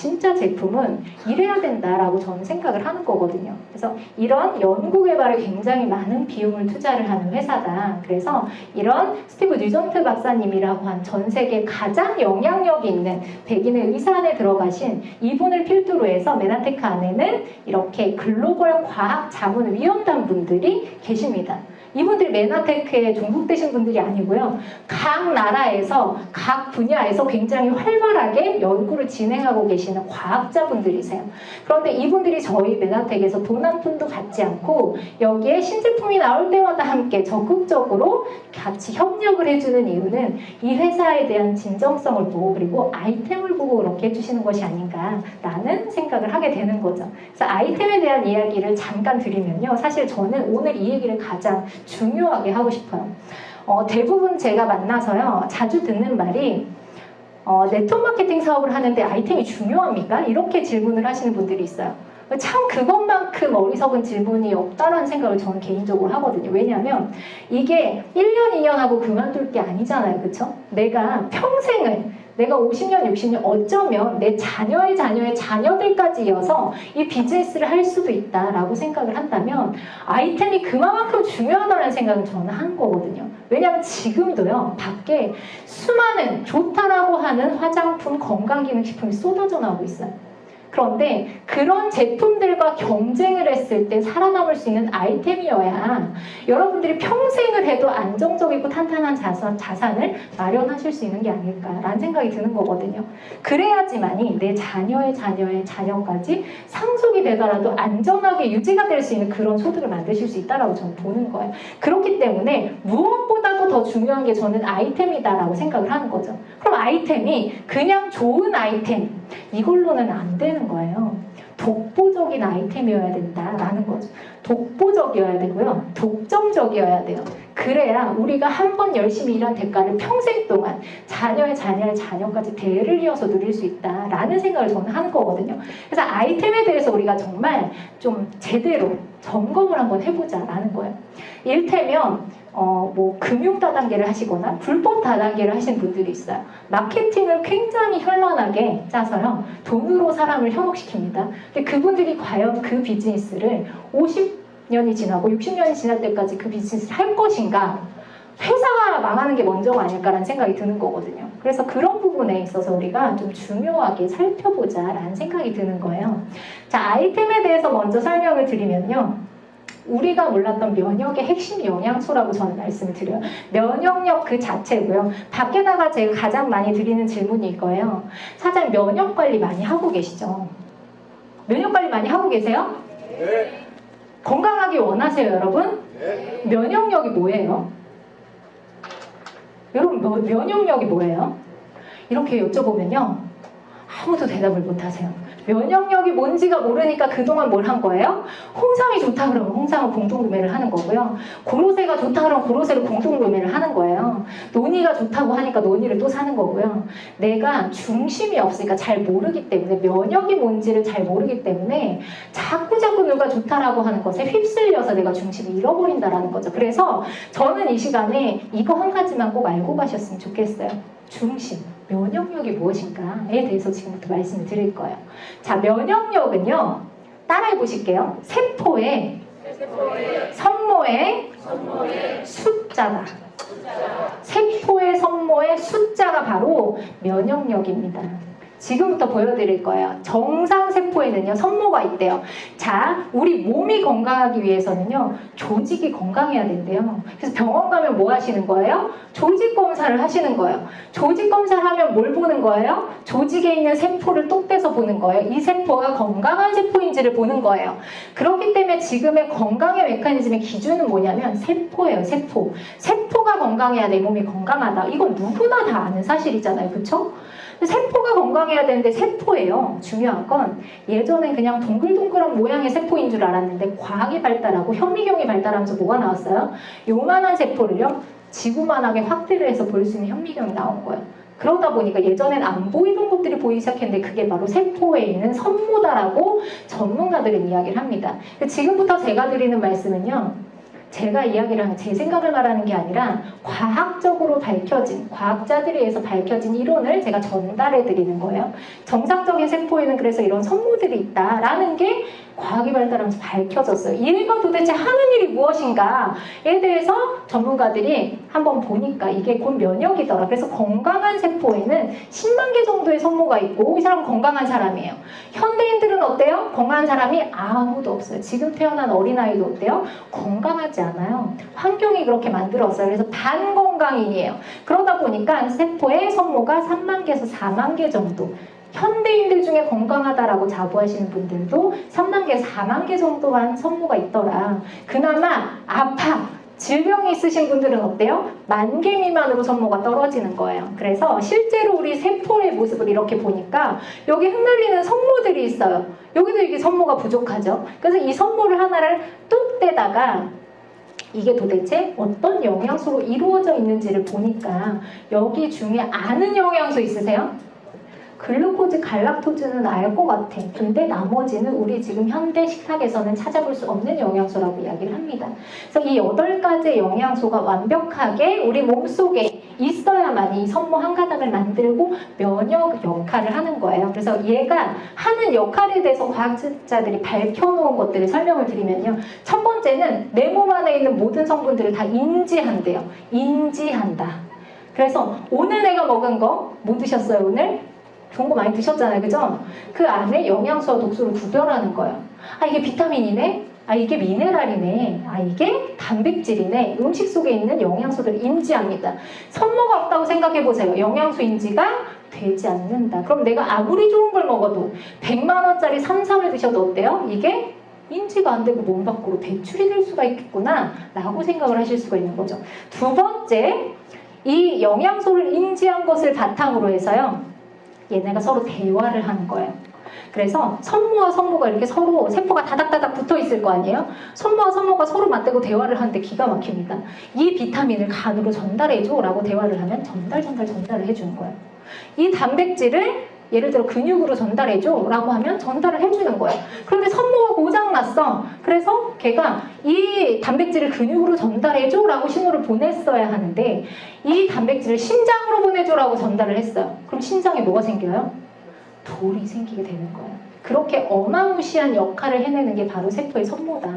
[SPEAKER 1] 이래야 된다라고 저는 생각을 하는 거거든요. 그래서 이런 연구개발에 굉장히 많은 비용을 투자를 하는 회사다. 그래서 이런 스티브 뉴전트 박사님이라고 한 전 세계 가장 영향력이 있는 백인의 의사 안에 들어가신 이분을 필두로 해서 메나테크 안에는 이렇게 글로벌 과학 자문위원단 분들이 계십니다. 이분들 메나테크에 종속되신 분들이 아니고요. 각 나라에서 각 분야에서 굉장히 활발하게 연구를 진행하고 계시는 과학자분들이세요. 그런데 이분들이 저희 메나텍에서 돈 한 푼도 받지 않고 여기에 신제품이 나올 때마다 함께 적극적으로 같이 협력을 해주는 이유는 이 회사에 대한 진정성을 보고 그리고 아이템을 보고 그렇게 해주시는 것이 아닌가라는 생각을 하게 되는 거죠. 그래서 아이템에 대한 이야기를 잠깐 드리면요. 사실 저는 오늘 이 얘기를 가장 중요하게 하고 싶어요. 대부분 제가 만나서요. 자주 듣는 말이 네트워크 마케팅 사업을 하는데 아이템이 중요합니까? 이렇게 질문을 하시는 분들이 있어요. 참 그것만큼 어리석은 질문이 없다라는 생각을 저는 개인적으로 하거든요. 왜냐하면 이게 1년, 2년 하고 그만둘 게 아니잖아요. 그렇죠? 내가 평생을 내가 50년, 60년 어쩌면 내 자녀의 자녀들까지 이어서 이 비즈니스를 할 수도 있다라고 생각을 한다면 아이템이 그만큼 중요하다는 생각을 저는 한 거거든요. 왜냐하면 지금도요. 밖에 수많은 좋다라고 하는 화장품, 건강기능식품이 쏟아져 나오고 있어요. 그런데 그런 제품들과 경쟁을 했을 때 살아남을 수 있는 아이템이어야 여러분들이 평생을 해도 안정적이고 탄탄한 자산을 마련하실 수 있는 게 아닐까라는 생각이 드는 거거든요. 그래야지만이 내 자녀의 자녀까지 상속이 되더라도 안전하게 유지가 될 수 있는 그런 소득을 만드실 수 있다라고 저는 보는 거예요. 그렇기 때문에 무엇보다도 더 중요한 게 저는 아이템이다라고 생각을 하는 거죠. 그럼 아이템이 그냥 좋은 아이템 이걸로는 안 되는 거예요. 독보적인 아이템이어야 된다라는 거죠. 독보적이어야 되고요. 독점적이어야 돼요. 그래야 우리가 한 번 열심히 일한 대가를 평생 동안 자녀의 자녀까지 대를 이어서 누릴 수 있다라는 생각을 저는 하는 거거든요. 그래서 아이템에 대해서 우리가 정말 좀 제대로 점검을 한번 해보자라는 거예요. 이를테면 뭐 금융 다단계를 하시거나 불법 다단계를 하시는 분들이 있어요. 마케팅을 굉장히 현란하게 짜서요. 돈으로 사람을 현혹시킵니다. 근데 그분들이 과연 그 비즈니스를 50년이 지나고 60년이 지날 때까지 그 비즈니스를 할 것인가? 회사가 망하는 게 먼저가 아닐까라는 생각이 드는 거거든요. 그래서 그런 부분에 있어서 우리가 좀 중요하게 살펴보자라는 생각이 드는 거예요. 자, 아이템에 대해서 먼저 설명을 드리면요. 우리가 몰랐던 면역의 핵심 영양소라고 저는 말씀을 드려요. 면역력 그 자체고요. 밖에 나가 제가 가장 많이 드리는 질문이 이거예요. 사장님 면역 관리 많이 하고 계시죠? 면역 관리 많이 하고 계세요?
[SPEAKER 7] 네.
[SPEAKER 1] 건강하기 원하세요, 여러분?
[SPEAKER 7] 네.
[SPEAKER 1] 면역력이 뭐예요? 여러분 면역력이 뭐예요? 이렇게 여쭤보면요. 아무도 대답을 못 하세요. 면역력이 뭔지가 모르니까 그동안 뭘 한 거예요? 홍삼이 좋다 그러면 홍삼을 공동구매를 하는 거고요. 고로쇠가 좋다 그러면 고로쇠를 공동구매를 하는 거예요. 논이가 좋다고 하니까 논이를 또 사는 거고요. 내가 중심이 없으니까 잘 모르기 때문에 면역이 뭔지를 잘 모르기 때문에 자꾸 누가 좋다라고 하는 것에 휩쓸려서 내가 중심을 잃어버린다라는 거죠. 그래서 저는 이 시간에 이거 한 가지만 꼭 알고 가셨으면 좋겠어요. 중심. 면역력이 무엇인가에 대해서 지금부터 말씀을 드릴 거예요. 자, 면역력은요. 따라해 보실게요. 세포의 선모의 숫자다. 세포의 선모의 숫자가 바로 면역력입니다. 지금부터 보여드릴 거예요. 정상 세포에는요, 선모가 있대요. 자, 우리 몸이 건강하기 위해서는요, 조직이 건강해야 된대요. 그래서 병원 가면 뭐 하시는 거예요? 조직 검사를 하시는 거예요. 조직 검사를 하면 뭘 보는 거예요? 조직에 있는 세포를 똑 떼서 보는 거예요. 이 세포가 건강한 세포인지를 보는 거예요. 그렇기 때문에 지금의 건강의 메커니즘의 기준은 뭐냐면 세포예요, 세포. 세포가 건강해야 내 몸이 건강하다. 이건 누구나 다 아는 사실이잖아요. 그렇죠? 세포가 건강해야 되는데 세포예요. 중요한 건 예전엔 그냥 동글동글한 모양의 세포인 줄 알았는데 과학이 발달하고 현미경이 발달하면서 뭐가 나왔어요? 요만한 세포를요. 지구만하게 확대를 해서 볼 수 있는 현미경이 나온 거예요. 그러다 보니까 예전엔 안 보이던 것들이 보이기 시작했는데 그게 바로 세포에 있는 선모다라고 전문가들은 이야기를 합니다. 지금부터 제가 드리는 말씀은요. 제가 이야기를 하는 제 생각을 말하는 게 아니라 과학적으로 밝혀진 과학자들에 의해서 밝혀진 이론을 제가 전달해 드리는 거예요. 정상적인 세포에는 그래서 이런 선모들이 있다라는 게 과학이 발달하면서 밝혀졌어요. 얘가 도대체 하는 일이 무엇인가에 대해서 전문가들이 한번 보니까 이게 곧 면역이더라. 그래서 건강한 세포에는 10만 개 정도의 선모가 있고 이 사람은 건강한 사람이에요. 현대인들은 어때요? 건강한 사람이 아무도 없어요. 지금 태어난 어린아이도 어때요? 건강하지 않아요. 환경이 그렇게 만들었어요. 그래서 반건강인이에요. 그러다 보니까 세포의 선모가 3만 개에서 4만 개 정도. 현대인들 중에 건강하다라고 자부하시는 분들도 3만 개, 4만 개 정도만 선모가 있더라. 그나마 아파, 질병이 있으신 분들은 어때요? 10,000 개 미만으로 선모가 떨어지는 거예요. 그래서 실제로 우리 세포의 모습을 이렇게 보니까 여기 흩날리는 선모들이 있어요. 여기도 이게 선모가 부족하죠. 그래서 이 선모를 하나를 뚝 떼다가 이게 도대체 어떤 영양소로 이루어져 있는지를 보니까 여기 중에 아는 영양소 있으세요? 글루코즈, 갈락토즈는 알 것 같아. 근데 나머지는 우리 지금 현대 식탁에서는 찾아볼 수 없는 영양소라고 이야기를 합니다. 그래서 이 8가지 영양소가 완벽하게 우리 몸속에 있어야만 이 선모 한 가닥을 만들고 면역 역할을 하는 거예요. 그래서 얘가 하는 역할에 대해서 과학자들이 밝혀놓은 것들을 설명을 드리면요. 첫 번째는 내 몸 안에 있는 모든 성분들을 다 인지한대요. 인지한다. 그래서 오늘 내가 먹은 거 뭐 드셨어요, 오늘? 좋은 거 많이 드셨잖아요. 그죠? 그 안에 영양소와 독소를 구별하는 거예요. 아, 이게 비타민이네? 아, 이게 미네랄이네? 아, 이게 단백질이네? 음식 속에 있는 영양소들을 인지합니다. 선모가 없다고 생각해보세요. 영양소 인지가 되지 않는다. 그럼 내가 아무리 좋은 걸 먹어도 100만 원짜리 삼삼을 드셔도 어때요? 이게 인지가 안 되고 몸 밖으로 배출이 될 수가 있겠구나 라고 생각을 하실 수가 있는 거죠. 두 번째, 이 영양소를 인지한 것을 바탕으로 해서요. 얘네가 서로 대화를 하는 거예요. 그래서 선모와 선모가 이렇게 서로 세포가 다닥다닥 붙어 있을 거 아니에요? 선모와 선모가 서로 맞대고 대화를 하는데 기가 막힙니다. 이 비타민을 간으로 전달해줘 라고 대화를 하면 전달을 해주는 거예요. 이 단백질을 예를 들어 근육으로 전달해줘 라고 하면 전달을 해주는 거예요. 그런데 선모가 고장났어. 그래서 걔가 이 단백질을 근육으로 전달해줘 라고 신호를 보냈어야 하는데 이 단백질을 심장으로 보내줘 라고 전달을 했어요. 그럼 심장에 뭐가 생겨요? 돌이 생기게 되는 거예요. 그렇게 어마무시한 역할을 해내는 게 바로 세포의 선모다.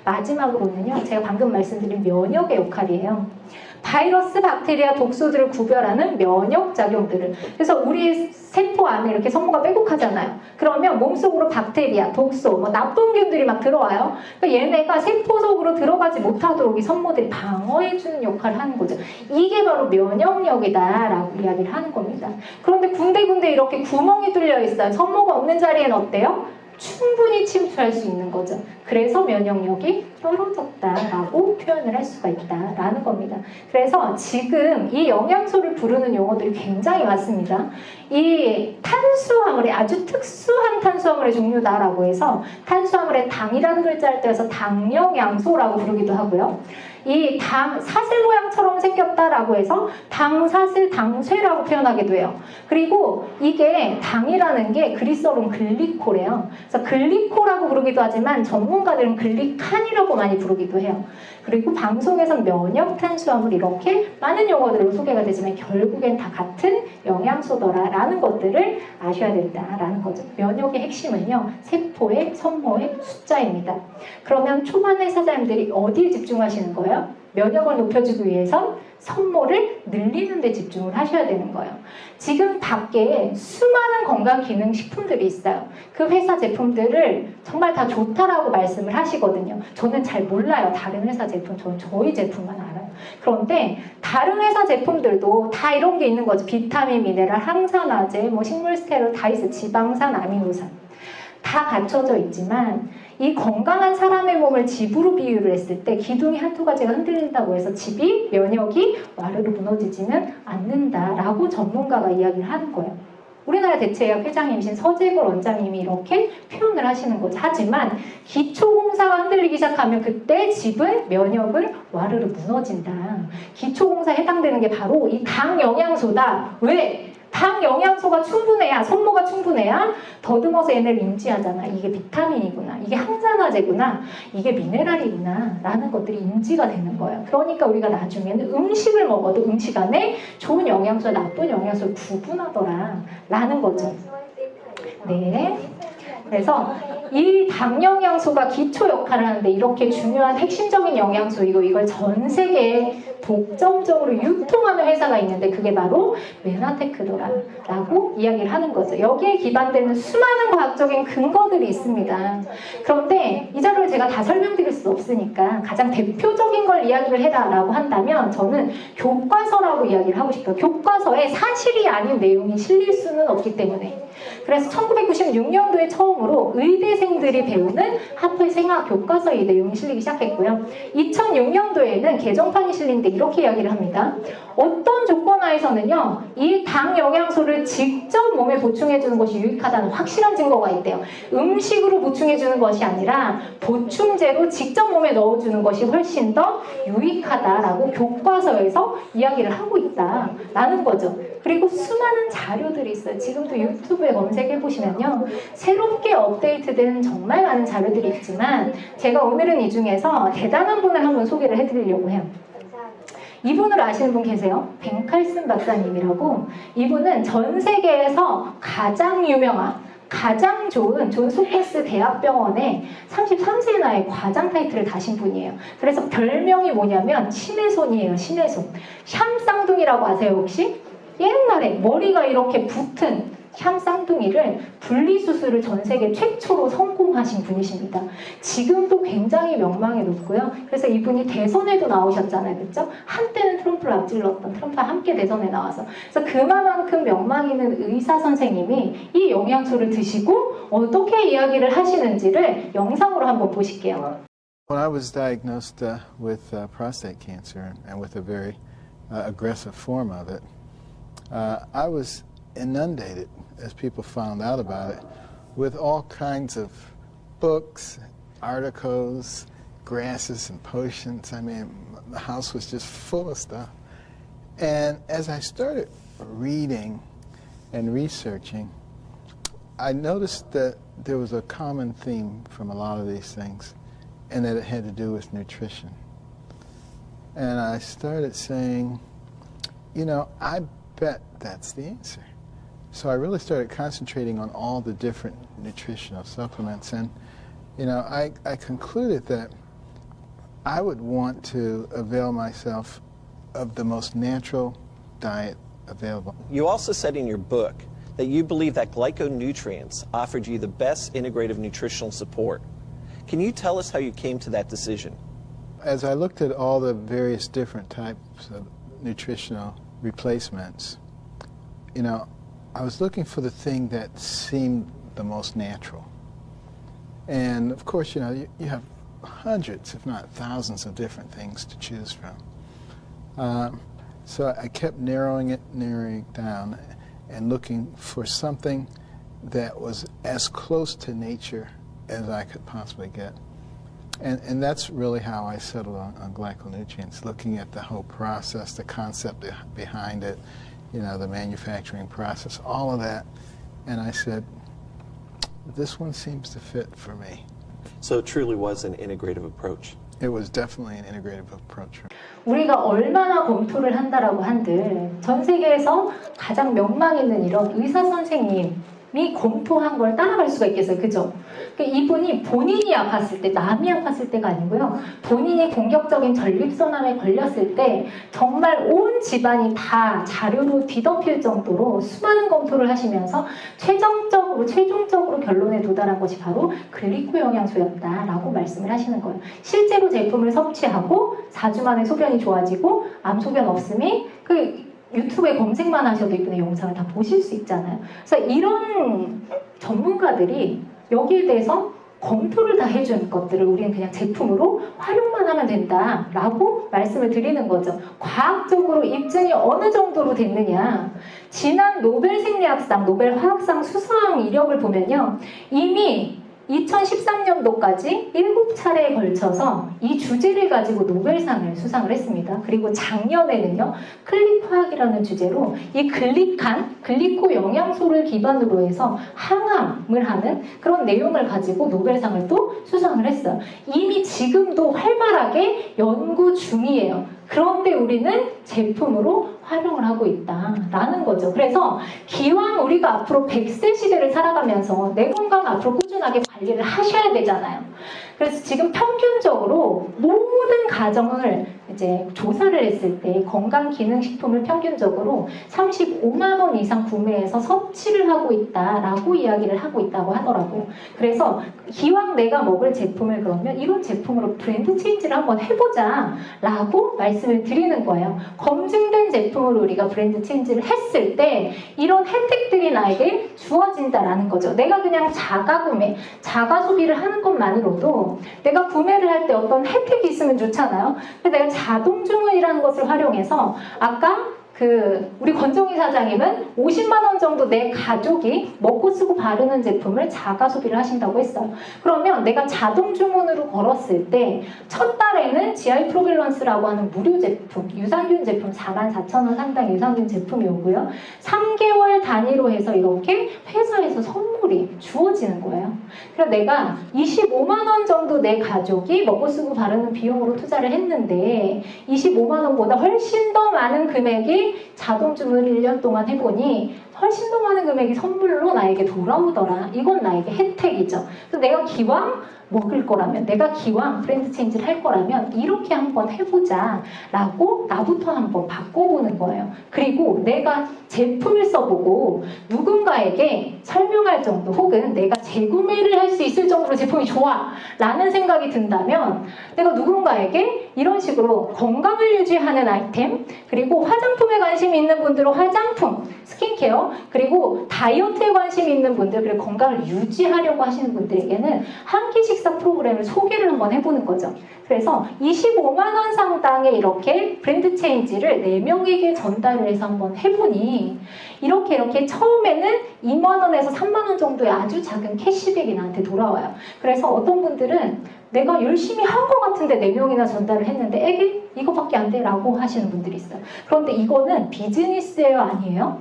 [SPEAKER 1] 마지막으로는요, 제가 방금 말씀드린 면역의 역할이에요. 바이러스, 박테리아, 독소들을 구별하는 면역작용들을. 그래서 우리 세포 안에 이렇게 선모가 빼곡하잖아요. 그러면 몸속으로 박테리아, 독소, 뭐 나쁜 균들이 막 들어와요. 그러니까 얘네가 세포 속으로 들어가지 못하도록 이 선모들이 방어해주는 역할을 하는 거죠. 이게 바로 면역력이다라고 이야기를 하는 겁니다. 그런데 군데군데 이렇게 구멍이 뚫려 있어요. 선모가 없는 자리에는 어때요? 충분히 침투할 수 있는 거죠. 그래서 면역력이 떨어졌다라고 표현을 할 수가 있다라는 겁니다. 그래서 지금 이 영양소를 부르는 용어들이 굉장히 많습니다. 이 탄수화물이 아주 특수한 탄수화물의 종류다라고 해서 탄수화물의 당이라는 글자를 떼어서 당영양소라고 부르기도 하고요. 이 당, 사슬 모양처럼 생겼다라고 해서 당사슬, 당쇠라고 표현하기도 해요. 그리고 이게 당이라는 게 그리스어로는 글리코래요. 그래서 글리코라고 부르기도 하지만 전문가들은 글리칸이라고 많이 부르기도 해요. 그리고 방송에선 면역 탄수화물 이렇게 많은 용어들로 소개가 되지만 결국엔 다 같은 영양소더라라는 것들을 아셔야 된다라는 거죠. 면역의 핵심은요, 세포의 선모의 숫자입니다. 그러면 초반에 사장님들이 어디에 집중하시는 거예요? 면역을 높여주기 위해선 선모를 늘리는 데 집중을 하셔야 되는 거예요. 지금 밖에 수많은 건강기능식품들이 있어요. 그 회사 제품들을 정말 다 좋다라고 말씀을 하시거든요. 저는 잘 몰라요. 다른 회사 제품. 저는 저희 제품만 알아요. 그런데 다른 회사 제품들도 다 이런 게 있는 거죠. 비타민, 미네랄, 항산화제, 뭐 식물 스테롤 다 있어요. 지방산, 아미노산. 다 갖춰져 있지만 이 건강한 사람의 몸을 집으로 비유를 했을 때 기둥이 한두 가지가 흔들린다고 해서 집이, 면역이 와르르 무너지지는 않는다라고 전문가가 이야기를 하는 거예요. 우리나라 대체의학 회장님이신 서재걸 원장님이 이렇게 표현을 하시는 거죠. 하지만 기초공사가 흔들리기 시작하면 그때 집은, 면역은 와르르 무너진다. 기초공사에 해당되는 게 바로 이 당 영양소다. 왜? 당 영양소가 충분해야, 선모가 충분해야 더듬어서 얘네를 인지하잖아. 이게 비타민이구나, 이게 항산화제구나, 이게 미네랄이구나 라는 것들이 인지가 되는 거예요. 그러니까 우리가 나중에는 음식을 먹어도 음식 안에 좋은 영양소와 나쁜 영양소를 구분하더라 라는 거죠. 네. 그래서 이 당 영양소가 기초 역할을 하는데 이렇게 중요한 핵심적인 영양소이고 이걸 전 세계에 독점적으로 유통하는 회사가 있는데 그게 바로 메나테크더라라고 이야기를 하는 거죠. 여기에 기반되는 수많은 과학적인 근거들이 있습니다. 그런데 이 자료를 제가 다 설명드릴 수 없으니까 가장 대표적인 걸 이야기를 해라라고 한다면 저는 교과서라고 이야기를 하고 싶어요. 교과서에 사실이 아닌 내용이 실릴 수는 없기 때문에. 그래서 1996년도에 처음으로 의대생들이 배우는 하프의 생학 교과서에 이 내용이 실리기 시작했고요. 2006년도에는 개정판이 실리는데 이렇게 이야기를 합니다. 어떤 조건 하에서는요, 이 당 영양소를 직접 몸에 보충해주는 것이 유익하다는 확실한 증거가 있대요. 음식으로 보충해주는 것이 아니라 보충제로 직접 몸에 넣어주는 것이 훨씬 더 유익하다라고 교과서에서 이야기를 하고 있다라는 거죠. 그리고 수많은 자료들이 있어요. 지금도 유튜브에 검색해보시면요, 새롭게 업데이트된 정말 많은 자료들이 있지만 제가 오늘은 이 중에서 대단한 분을 한번 소개를 해드리려고 해요. 이분을 아시는 분 계세요? 벤칼슨 박사님이라고. 이분은 전 세계에서 가장 유명한, 가장 좋은 존스 홉킨스 대학병원의 33세 나이 과장 타이틀을 다신 분이에요. 그래서 별명이 뭐냐면 신의 손이에요. 신의 손. 샴쌍둥이라고 아세요 혹시? 옛날에 머리가 이렇게 붙은 샴쌍둥이를 분리수술을 전 세계 최초로 성공하신 분이십니다. 지금도 굉장히 명망이 높고요. 그래서 이분이 대선에도 나오셨잖아요. 그렇죠? 한때는 트럼프를 앞질렀던, 트럼프와 함께 대선에 나와서. 그래서 그만큼 명망 있는 의사 선생님이 이 영양소를 드시고 어떻게 이야기를 하시는지를 영상으로 한번 보실게요.
[SPEAKER 7] When I was diagnosed with prostate cancer and with a very aggressive form of it, I was inundated, as people found out about it, with all kinds of books, articles, grasses and potions. I mean, the house was just full of stuff. And as I started reading and researching, I noticed that there was a common theme from a lot of these things, and that it had to do with nutrition. And I started saying, you know, I bet that's the answer. So I really started concentrating on all the different nutritional supplements, and you know, I concluded that I would want to avail myself of the most natural diet available.
[SPEAKER 8] You also said in your book that you believe that glyconutrients offered you the best integrative nutritional support. Can you tell us how you came to that decision?
[SPEAKER 7] As I looked at all the various different types of nutritional replacements, you know, I was looking for the thing that seemed the most natural. And of course, you know, you have hundreds, if not thousands, of different things to choose from. So I kept narrowing it down and looking for something that was as close to nature as I could possibly get. And that's really how I settled on glyconutrients, looking at the whole process, the concept behind it, you know, the manufacturing process, all of that. And I said, this one seems to fit for me.
[SPEAKER 8] So it truly was an integrative approach.
[SPEAKER 7] It was definitely an integrative approach.
[SPEAKER 1] 우리가 얼마나 검토를 한다라고 한들 전 세계에서 가장 명망 있는 이런 의사 선생님이 검토한 걸 따라갈 수가 있겠어요, 그죠? 이분이 본인이 아팠을 때, 남이 아팠을 때가 아니고요, 본인이 공격적인 전립선암에 걸렸을 때 정말 온 집안이 다 자료로 뒤덮일 정도로 수많은 검토를 하시면서 최종적으로 결론에 도달한 것이 바로 글리코 영양소였다라고 말씀을 하시는 거예요. 실제로 제품을 섭취하고 4주 만에 소변이 좋아지고 암소변 없음이 유튜브에 검색만 하셔도 이분의 영상을 다 보실 수 있잖아요. 그래서 이런 전문가들이 여기에 대해서 검토를 다 해준 것들을 우리는 그냥 제품으로 활용만 하면 된다라고 말씀을 드리는 거죠. 과학적으로 입증이 어느 정도로 됐느냐. 지난 노벨 생리학상, 노벨 화학상 수상 이력을 보면요. 이미 2013년도까지 7차례에 걸쳐서 이 주제를 가지고 노벨상을 수상을 했습니다. 그리고 작년에는요, 클릭화학이라는 주제로 이 글리코 영양소를 기반으로 해서 항암을 하는 그런 내용을 가지고 노벨상을 또 수상을 했어요. 이미 지금도 활발하게 연구 중이에요. 그런데 우리는 제품으로 활용을 하고 있다라는 거죠. 그래서 기왕 우리가 앞으로 100세 시대를 살아가면서 내 건강 앞으로 꾸준하게 관리를 하셔야 되잖아요. 그래서 지금 평균적으로 모든 가정을 이제 조사를 했을 때 건강기능식품을 평균적으로 35만 원 이상 구매해서 섭취를 하고 있다라고 이야기를 하고 있다고 하더라고요. 그래서 기왕 내가 먹을 제품을 그러면 이런 제품으로 브랜드 체인지를 한번 해보자 라고 말씀을 드리는 거예요. 검증된 제품으로 우리가 브랜드 체인지를 했을 때 이런 혜택들이 나에게 주어진다라는 거죠. 내가 그냥 자가 구매, 자가 소비를 하는 것만으로도 내가 구매를 할 때 어떤 혜택이 있으면 좋잖아요. 근데 내가 자동 주문이라는 것을 활용해서 아까 우리 권종희 사장님은 50만 원 정도 내 가족이 먹고 쓰고 바르는 제품을 자가 소비를 하신다고 했어요. 그러면 내가 자동 주문으로 걸었을 때 첫 달에는 GI 프로밸런스라고 하는 무료 제품, 유산균 제품 44,000원 상당 유산균 제품이 오고요. 3개월 단위로 해서 이렇게 회사에서 선물이 주어지는 거예요. 그래서 내가 25만 원 정도 내 가족이 먹고 쓰고 바르는 비용으로 투자를 했는데 25만 원보다 훨씬 더 많은 금액이 자동 주문을 1년 동안 해보니 훨씬 더 많은 금액이 선물로 나에게 돌아오더라. 이건 나에게 혜택이죠. 그래서 내가 기왕 먹을 거라면, 내가 기왕 브랜드 체인지를 할 거라면 이렇게 한번 해보자 라고 나부터 한번 바꿔보는 거예요. 그리고 내가 제품을 써보고 누군가에게 설명할 정도 혹은 내가 재구매를 할 수 있을 정도로 제품이 좋아 라는 생각이 든다면 내가 누군가에게 이런 식으로 건강을 유지하는 아이템, 그리고 화장품에 관심이 있는 분들은 화장품, 스킨케어, 그리고 다이어트에 관심이 있는 분들, 그리고 건강을 유지하려고 하시는 분들에게는 한 끼 식사 프로그램을 소개를 한번 해보는 거죠. 그래서 25만 원 상당의 이렇게 브랜드 체인지를 4명에게 전달을 해서 한번 해보니 이렇게 처음에는 2만 원에서 3만 원 정도의 아주 작은 캐시백이 나한테 돌아와요. 그래서 어떤 분들은 내가 열심히 한 것 같은데 4명이나 전달을 했는데 에게 이거밖에 안 돼 라고 하시는 분들이 있어요. 그런데 이거는 비즈니스예요, 아니에요?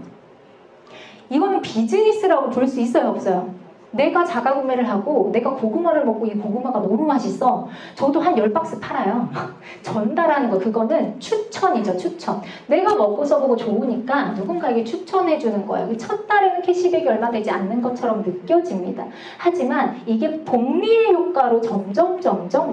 [SPEAKER 1] 이거는 비즈니스라고 볼 수 있어요, 없어요? 내가 자가 구매를 하고 내가 고구마를 먹고 이 고구마가 너무 맛있어. 저도 한 10박스 팔아요. 전달하는 거 그거는 추천이죠. 추천. 내가 먹고 써보고 좋으니까 누군가에게 추천해 주는 거예요. 첫 달에는 캐시백이 얼마 되지 않는 것처럼 느껴집니다. 하지만 이게 복리의 효과로 점점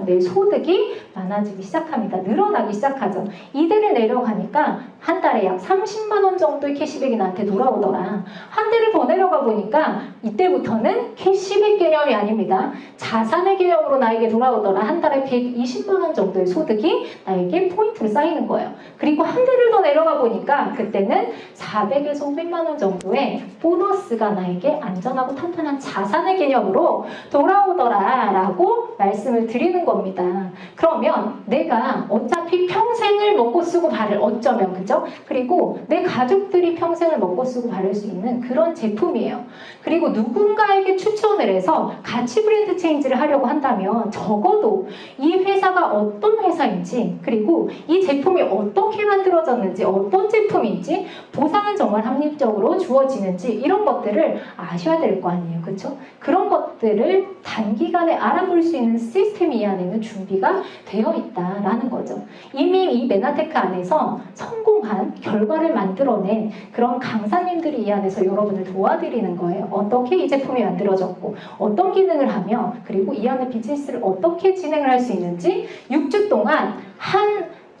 [SPEAKER 1] 내 소득이 많아지기 시작합니다. 늘어나기 시작하죠. 이대를 내려가니까 한 달에 약 30만 원 정도의 캐시백이 나한테 돌아오더라. 한 대를 더 내려가 보니까 이때부터는 캐시백 개념이 아닙니다. 자산의 개념으로 나에게 돌아오더라. 한 달에 120만 원 정도의 소득이 나에게 포인트로 쌓이는 거예요. 그리고 한 대를 더 내려가 보니까 그때는 400에서 500만 원 정도의 보너스가 나에게 안전하고 탄탄한 자산의 개념으로 돌아오더라 라고 말씀을 드리는 겁니다. 그러면 내가 어차피 평생을 먹고 쓰고 바를 어쩌면 그죠? 그리고 내 가족들이 평생을 먹고 쓰고 바를 수 있는 그런 제품이에요. 그리고 누군가에게 추천을 해서 가치 브랜드 체인지를 하려고 한다면 적어도 이 회사가 어떤 회사인지 그리고 이 제품이 어떻게 만들어졌는지 어떤 제품인지 보상은 정말 합리적으로 주어지는지 이런 것들을 아셔야 될 거 아니에요. 그렇죠? 그런 것들을 단기간에 알아볼 수 있는 시스템이 이 안에는 준비가 되어 있다라는 거죠. 이미 이 메나테크 안에서 성공한 결과를 만들어낸 그런 강사님들이 이 안에서 여러분을 도와드리는 거예요. 어떻게 이 제품이 만들어졌고 어떤 기능을 하며 그리고 이 안에 비즈니스를 어떻게 진행을 할 수 있는지 6주 동안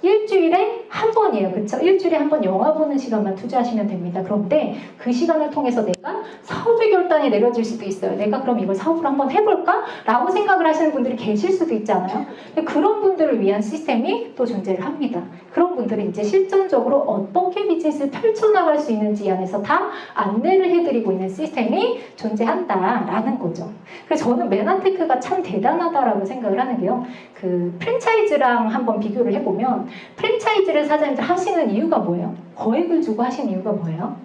[SPEAKER 1] 일주일에 한 번이에요. 그렇죠? 일주일에 한 번 영화 보는 시간만 투자하시면 됩니다. 그런데 그 시간을 통해서 내가 사업의 결단이 내려질 수도 있어요. 내가 그럼 이걸 사업으로 한번 해볼까? 라고 생각을 하시는 분들이 계실 수도 있잖아요. 그런 분들을 위한 시스템이 또 존재를 합니다. 그런 분들은 이제 실전적으로 어떻게 비즈니스를 펼쳐나갈 수 있는지 이 안에서 다 안내를 해드리고 있는 시스템이 존재한다라는 거죠. 그래서 저는 메나테크가 참 대단하다라고 생각을 하는 게요. 그 프랜차이즈랑 한번 비교를 해보면 프랜차이즈를 사장님들 하시는 이유가 뭐예요? 거액을 주고 하시는 이유가 뭐예요?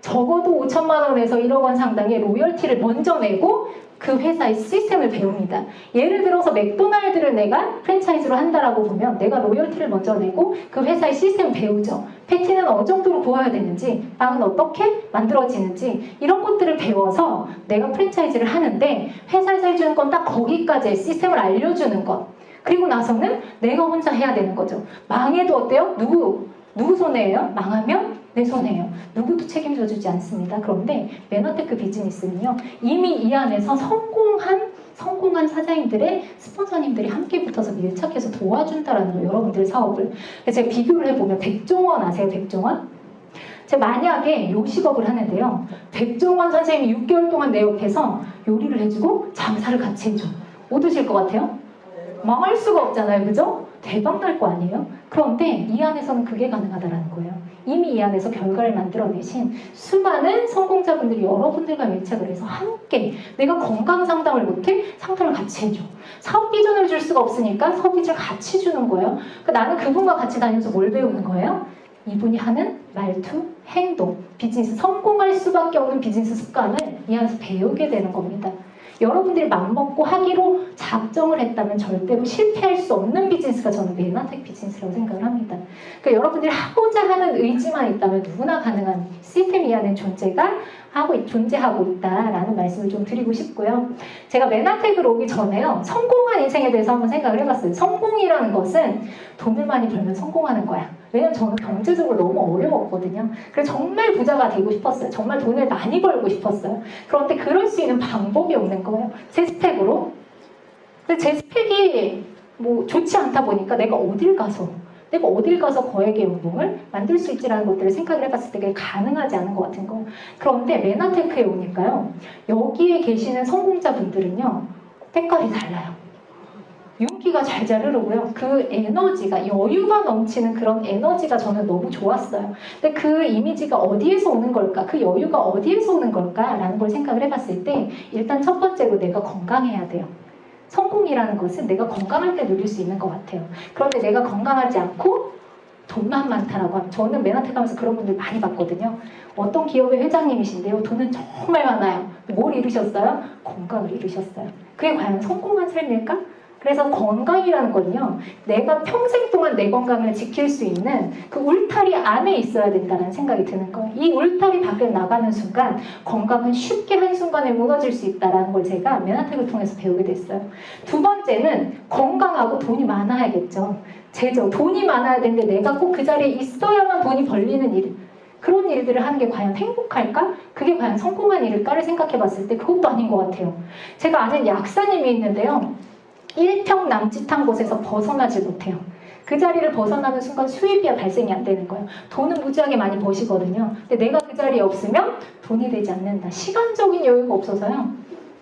[SPEAKER 1] 적어도 5천만 원에서 1억 원 상당의 로열티를 먼저 내고 그 회사의 시스템을 배웁니다. 예를 들어서 맥도날드를 내가 프랜차이즈로 한다라고 보면 내가 로열티를 먼저 내고 그 회사의 시스템을 배우죠. 패티는 어느 정도로 구워야 되는지, 빵은 어떻게 만들어지는지 이런 것들을 배워서 내가 프랜차이즈를 하는데 회사에서 해주는 건 딱 거기까지의 시스템을 알려주는 것. 그리고 나서는 내가 혼자 해야 되는 거죠. 망해도 어때요? 누구 손해예요? 망하면 내 손해예요. 누구도 책임져 주지 않습니다. 그런데 메나테크 비즈니스는요. 이미 이 안에서 성공한 사장님들의 스폰서님들이 함께 붙어서 밀착해서 도와준다라는 거예요. 여러분들 사업을. 제가 비교를 해보면 백종원 아세요? 백종원? 제가 만약에 요식업을 하는데요. 백종원 선생님이 6개월 동안 내 옆에서 요리를 해주고 장사를 같이 해줘. 못 오실 것 같아요? 망할 수가 없잖아요. 그죠? 대박 날 거 아니에요? 그런데 이 안에서는 그게 가능하다는 거예요. 이미 이 안에서 결과를 만들어내신 수많은 성공자분들이 여러분들과 밀착을 해서 함께 내가 건강 상담을 못해? 상담을 같이 해줘. 사업 비전을 줄 수가 없으니까 사업 비전을 같이 주는 거예요. 그러니까 나는 그분과 같이 다니면서 뭘 배우는 거예요? 이분이 하는 말투, 행동, 비즈니스, 성공할 수밖에 없는 비즈니스 습관을 이 안에서 배우게 되는 겁니다. 여러분들이 맘먹고 하기로 작정을 했다면 절대로 실패할 수 없는 비즈니스가 저는 메나테크 비즈니스라고 생각을 합니다. 그러니까 여러분들이 하고자 하는 의지만 있다면 누구나 가능한 시스템 이 안에 존재하고 있다라는 말씀을 좀 드리고 싶고요. 제가 메나테크로 오기 전에요. 성공한 인생에 대해서 한번 생각을 해봤어요. 성공이라는 것은 돈을 많이 벌면 성공하는 거야. 왜냐면 저는 경제적으로 너무 어려웠거든요. 그래서 정말 부자가 되고 싶었어요. 정말 돈을 많이 벌고 싶었어요. 그런데 그럴 수 있는 방법이 없는 거예요. 제 스펙으로. 근데 제 스펙이 뭐 좋지 않다 보니까 내가 어딜 가서 거액의 연봉을 만들 수 있지라는 것들을 생각을 해봤을 때 그게 가능하지 않은 것 같은 거예요. 그런데 메나테크에 오니까요. 여기에 계시는 성공자분들은요. 색깔이 달라요. 윤기가 잘잘 흐르고요. 그 에너지가 여유가 넘치는 그런 에너지가 저는 너무 좋았어요. 근데 그 이미지가 어디에서 오는 걸까? 그 여유가 어디에서 오는 걸까? 라는 걸 생각을 해봤을 때 일단 첫 번째로 내가 건강해야 돼요. 성공이라는 것은 내가 건강할 때 누릴 수 있는 것 같아요. 그런데 내가 건강하지 않고 돈만 많다라고 하면 저는 메나테크 하면서 그런 분들 많이 봤거든요. 어떤 기업의 회장님이신데요. 돈은 정말 많아요. 뭘 잃으셨어요? 건강을 잃으셨어요. 그게 과연 성공한 삶일까? 그래서 건강이라는 건요, 내가 평생 동안 내 건강을 지킬 수 있는 그 울타리 안에 있어야 된다는 생각이 드는 거예요. 이 울타리 밖에 나가는 순간 건강은 쉽게 한순간에 무너질 수 있다는 걸 제가 메나텍을 통해서 배우게 됐어요. 두 번째는 건강하고 돈이 많아야겠죠. 제죠. 돈이 많아야 되는데 내가 꼭 그 자리에 있어야만 돈이 벌리는 일, 그런 일들을 하는 게 과연 행복할까? 그게 과연 성공한 일일까를 생각해 봤을 때 그것도 아닌 것 같아요. 제가 아는 약사님이 있는데요. 일평남짓한 곳에서 벗어나지 못해요. 그 자리를 벗어나는 순간 수입이 발생이 안 되는 거예요. 돈은 무지하게 많이 버시거든요. 근데 내가 그 자리에 없으면 돈이 되지 않는다. 시간적인 여유가 없어서요.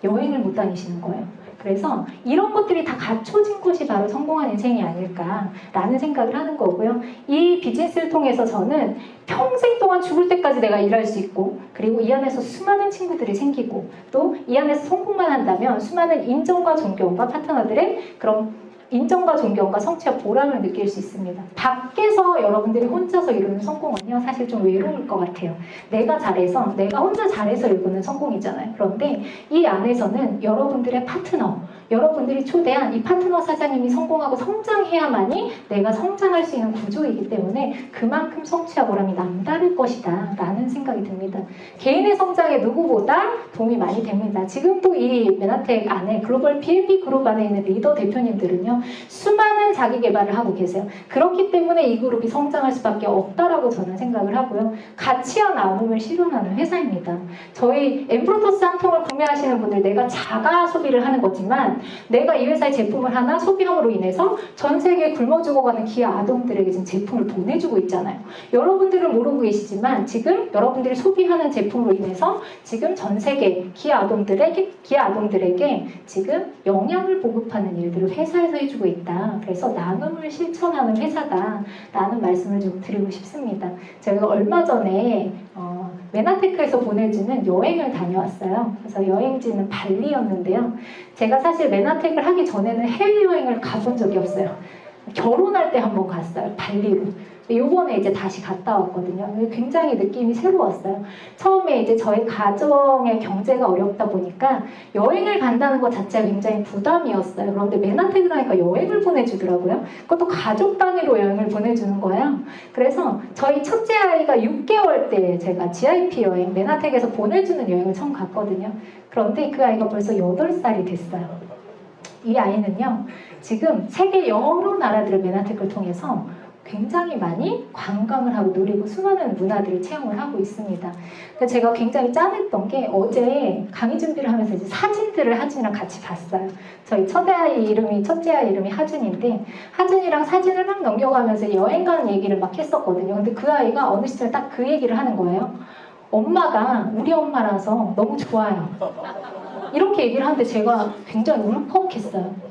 [SPEAKER 1] 여행을 못 다니시는 거예요. 그래서 이런 것들이 다 갖춰진 것이 바로 성공한 인생이 아닐까라는 생각을 하는 거고요. 이 비즈니스를 통해서 저는 평생 동안 죽을 때까지 내가 일할 수 있고, 그리고 이 안에서 수많은 친구들이 생기고, 또 이 안에서 성공만 한다면 수많은 인정과 존경과 파트너들의 그런 인정과 존경과 성취와 보람을 느낄 수 있습니다. 밖에서 여러분들이 혼자서 이루는 성공은요, 사실 좀 외로울 것 같아요. 내가 잘해서, 내가 혼자 잘해서 이루는 성공이잖아요. 그런데 이 안에서는 여러분들의 파트너, 여러분들이 초대한 이 파트너 사장님이 성공하고 성장해야만이 내가 성장할 수 있는 구조이기 때문에 그만큼 성취와 보람이 남다를 것이다 라는 생각이 듭니다. 개인의 성장에 누구보다 도움이 많이 됩니다. 지금도 이 메나텍 안에 글로벌 B&B 그룹 안에 있는 리더 대표님들은요, 수많은 자기 개발을 하고 계세요. 그렇기 때문에 이 그룹이 성장할 수밖에 없다라고 저는 생각을 하고요. 가치와 나눔을 실현하는 회사입니다. 저희 엠프로토스 한 통을 구매하시는 분들, 내가 자가 소비를 하는 거지만 내가 이 회사의 제품을 하나 소비함으로 인해서 전 세계에 굶어 죽어가는 기아 아동들에게 지금 제품을 보내주고 있잖아요. 여러분들은 모르고 계시지만 지금 여러분들이 소비하는 제품으로 인해서 지금 전 세계 기아 아동들에게 지금 영양을 보급하는 일들을 회사에서 해주고 있다. 그래서 나눔을 실천하는 회사다 라는 말씀을 좀 드리고 싶습니다. 저희가 얼마 전에 메나테크에서 보내주는 여행을 다녀왔어요. 그래서 여행지는 발리였는데요. 제가 사실 메나텍을 하기 전에는 해외여행을 가본 적이 없어요. 결혼할 때 한번 갔어요. 발리로. 요번에 이제 다시 갔다 왔거든요. 굉장히 느낌이 새로웠어요. 처음에 이제 저희 가정의 경제가 어렵다 보니까 여행을 간다는 것 자체가 굉장히 부담이었어요. 그런데 메나텍을 하니까 여행을 보내주더라고요. 그것도 가족 단위로 여행을 보내주는 거예요. 그래서 저희 첫째 아이가 6개월 때 제가 GIP 여행, 메나텍에서 보내주는 여행을 처음 갔거든요. 그런데 그 아이가 벌써 8살이 됐어요. 이 아이는요, 지금 세계 여러 나라들의 메나텍을 통해서 굉장히 많이 관광을 하고 누리고 수많은 문화들을 체험을 하고 있습니다. 근데 제가 굉장히 짠했던 게 어제 강의 준비를 하면서 이제 사진들을 하준이랑 같이 봤어요. 저희 첫째 아이 이름이 하준인데 하준이랑 사진을 막 넘겨가면서 여행 가는 얘기를 막 했었거든요. 근데 그 아이가 어느 시점에 딱 그 얘기를 하는 거예요. 엄마가 우리 엄마라서 너무 좋아요. 이렇게 얘기를 하는데 제가 굉장히 울컥했어요.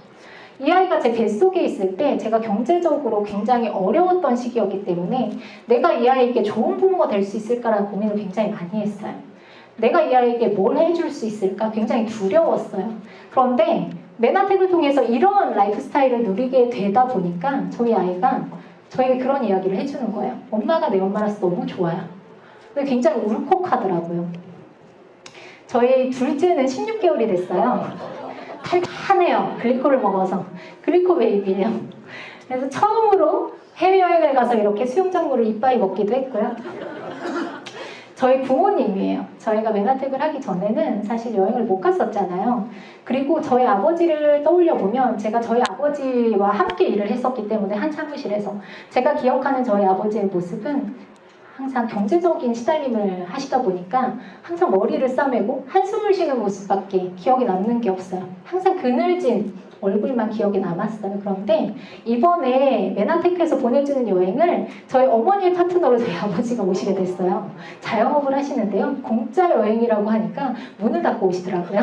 [SPEAKER 1] 이 아이가 제 뱃속에 있을 때 제가 경제적으로 굉장히 어려웠던 시기였기 때문에 내가 이 아이에게 좋은 부모가 될 수 있을까라는 고민을 굉장히 많이 했어요. 내가 이 아이에게 뭘 해줄 수 있을까 굉장히 두려웠어요. 그런데 메나텍을 통해서 이런 라이프 스타일을 누리게 되다 보니까 저희 아이가 저에게 그런 이야기를 해주는 거예요. 엄마가 내 엄마라서 너무 좋아요. 근데 굉장히 울컥하더라고요. 저희 둘째는 16개월이 됐어요. 탄탄해요. 글리코를 먹어서. 글리코 베이비예요. 그래서 처음으로 해외여행을 가서 이렇게 수영장물을 이빠이 먹기도 했고요. 저희 부모님이에요. 저희가 메나텍을 하기 전에는 사실 여행을 못 갔었잖아요. 그리고 저희 아버지를 떠올려보면 제가 저희 아버지와 함께 일을 했었기 때문에 한 사무실에서 제가 기억하는 저희 아버지의 모습은 항상 경제적인 시달림을 하시다 보니까 항상 머리를 싸매고 한숨을 쉬는 모습밖에 기억에 남는 게 없어요. 항상 그늘진 얼굴만 기억에 남았어요. 그런데 이번에 메나텍에서 보내주는 여행을 저희 어머니의 파트너로 저희 아버지가 오시게 됐어요. 자영업을 하시는데요. 공짜 여행이라고 하니까 문을 닫고 오시더라고요.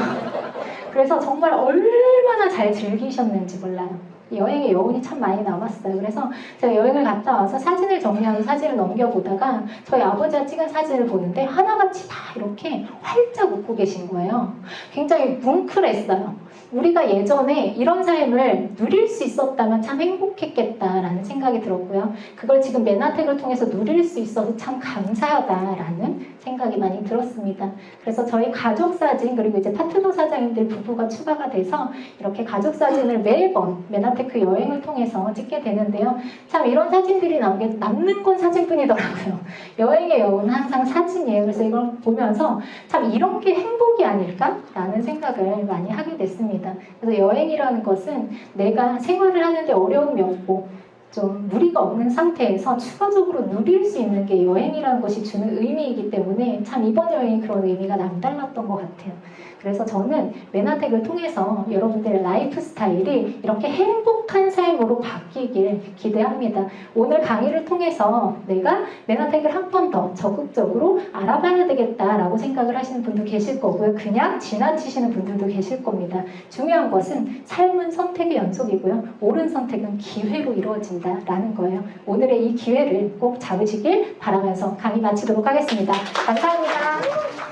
[SPEAKER 1] 그래서 정말 얼마나 잘 즐기셨는지 몰라요. 여행의 여운이 참 많이 남았어요. 그래서 제가 여행을 갔다 와서 사진을 정리하면서 사진을 넘겨보다가 저희 아버지가 찍은 사진을 보는데 하나같이 다 이렇게 활짝 웃고 계신 거예요. 굉장히 뭉클했어요. 우리가 예전에 이런 삶을 누릴 수 있었다면 참 행복했겠다라는 생각이 들었고요. 그걸 지금 메나텍을 통해서 누릴 수 있어서 참 감사하다라는 생각이 많이 들었습니다. 그래서 저희 가족 사진 그리고 이제 파트너 사장님들 부부가 추가가 돼서 이렇게 가족 사진을 매번 메나테크 여행을 통해서 찍게 되는데요. 참 이런 사진들이 남는 건 사진뿐이더라고요. 여행의 여운은 항상 사진이에요. 그래서 이걸 보면서 참 이런 게 행복이 아닐까라는 생각을 많이 하게 됐습니다. 그래서 여행이라는 것은 내가 생활을 하는데 어려움이 없고 좀 무리가 없는 상태에서 추가적으로 누릴 수 있는 게 여행이라는 것이 주는 의미이기 때문에 참 이번 여행이 그런 의미가 남달랐던 것 같아요. 그래서 저는 메나텍을 통해서 여러분들의 라이프 스타일이 이렇게 행복한 삶으로 바뀌길 기대합니다. 오늘 강의를 통해서 내가 메나텍을 한 번 더 적극적으로 알아봐야 되겠다라고 생각을 하시는 분도 계실 거고요. 그냥 지나치시는 분들도 계실 겁니다. 중요한 것은 삶은 선택의 연속이고요. 옳은 선택은 기회로 이루어진다라는 거예요. 오늘의 이 기회를 꼭 잡으시길 바라면서 강의 마치도록 하겠습니다. 감사합니다.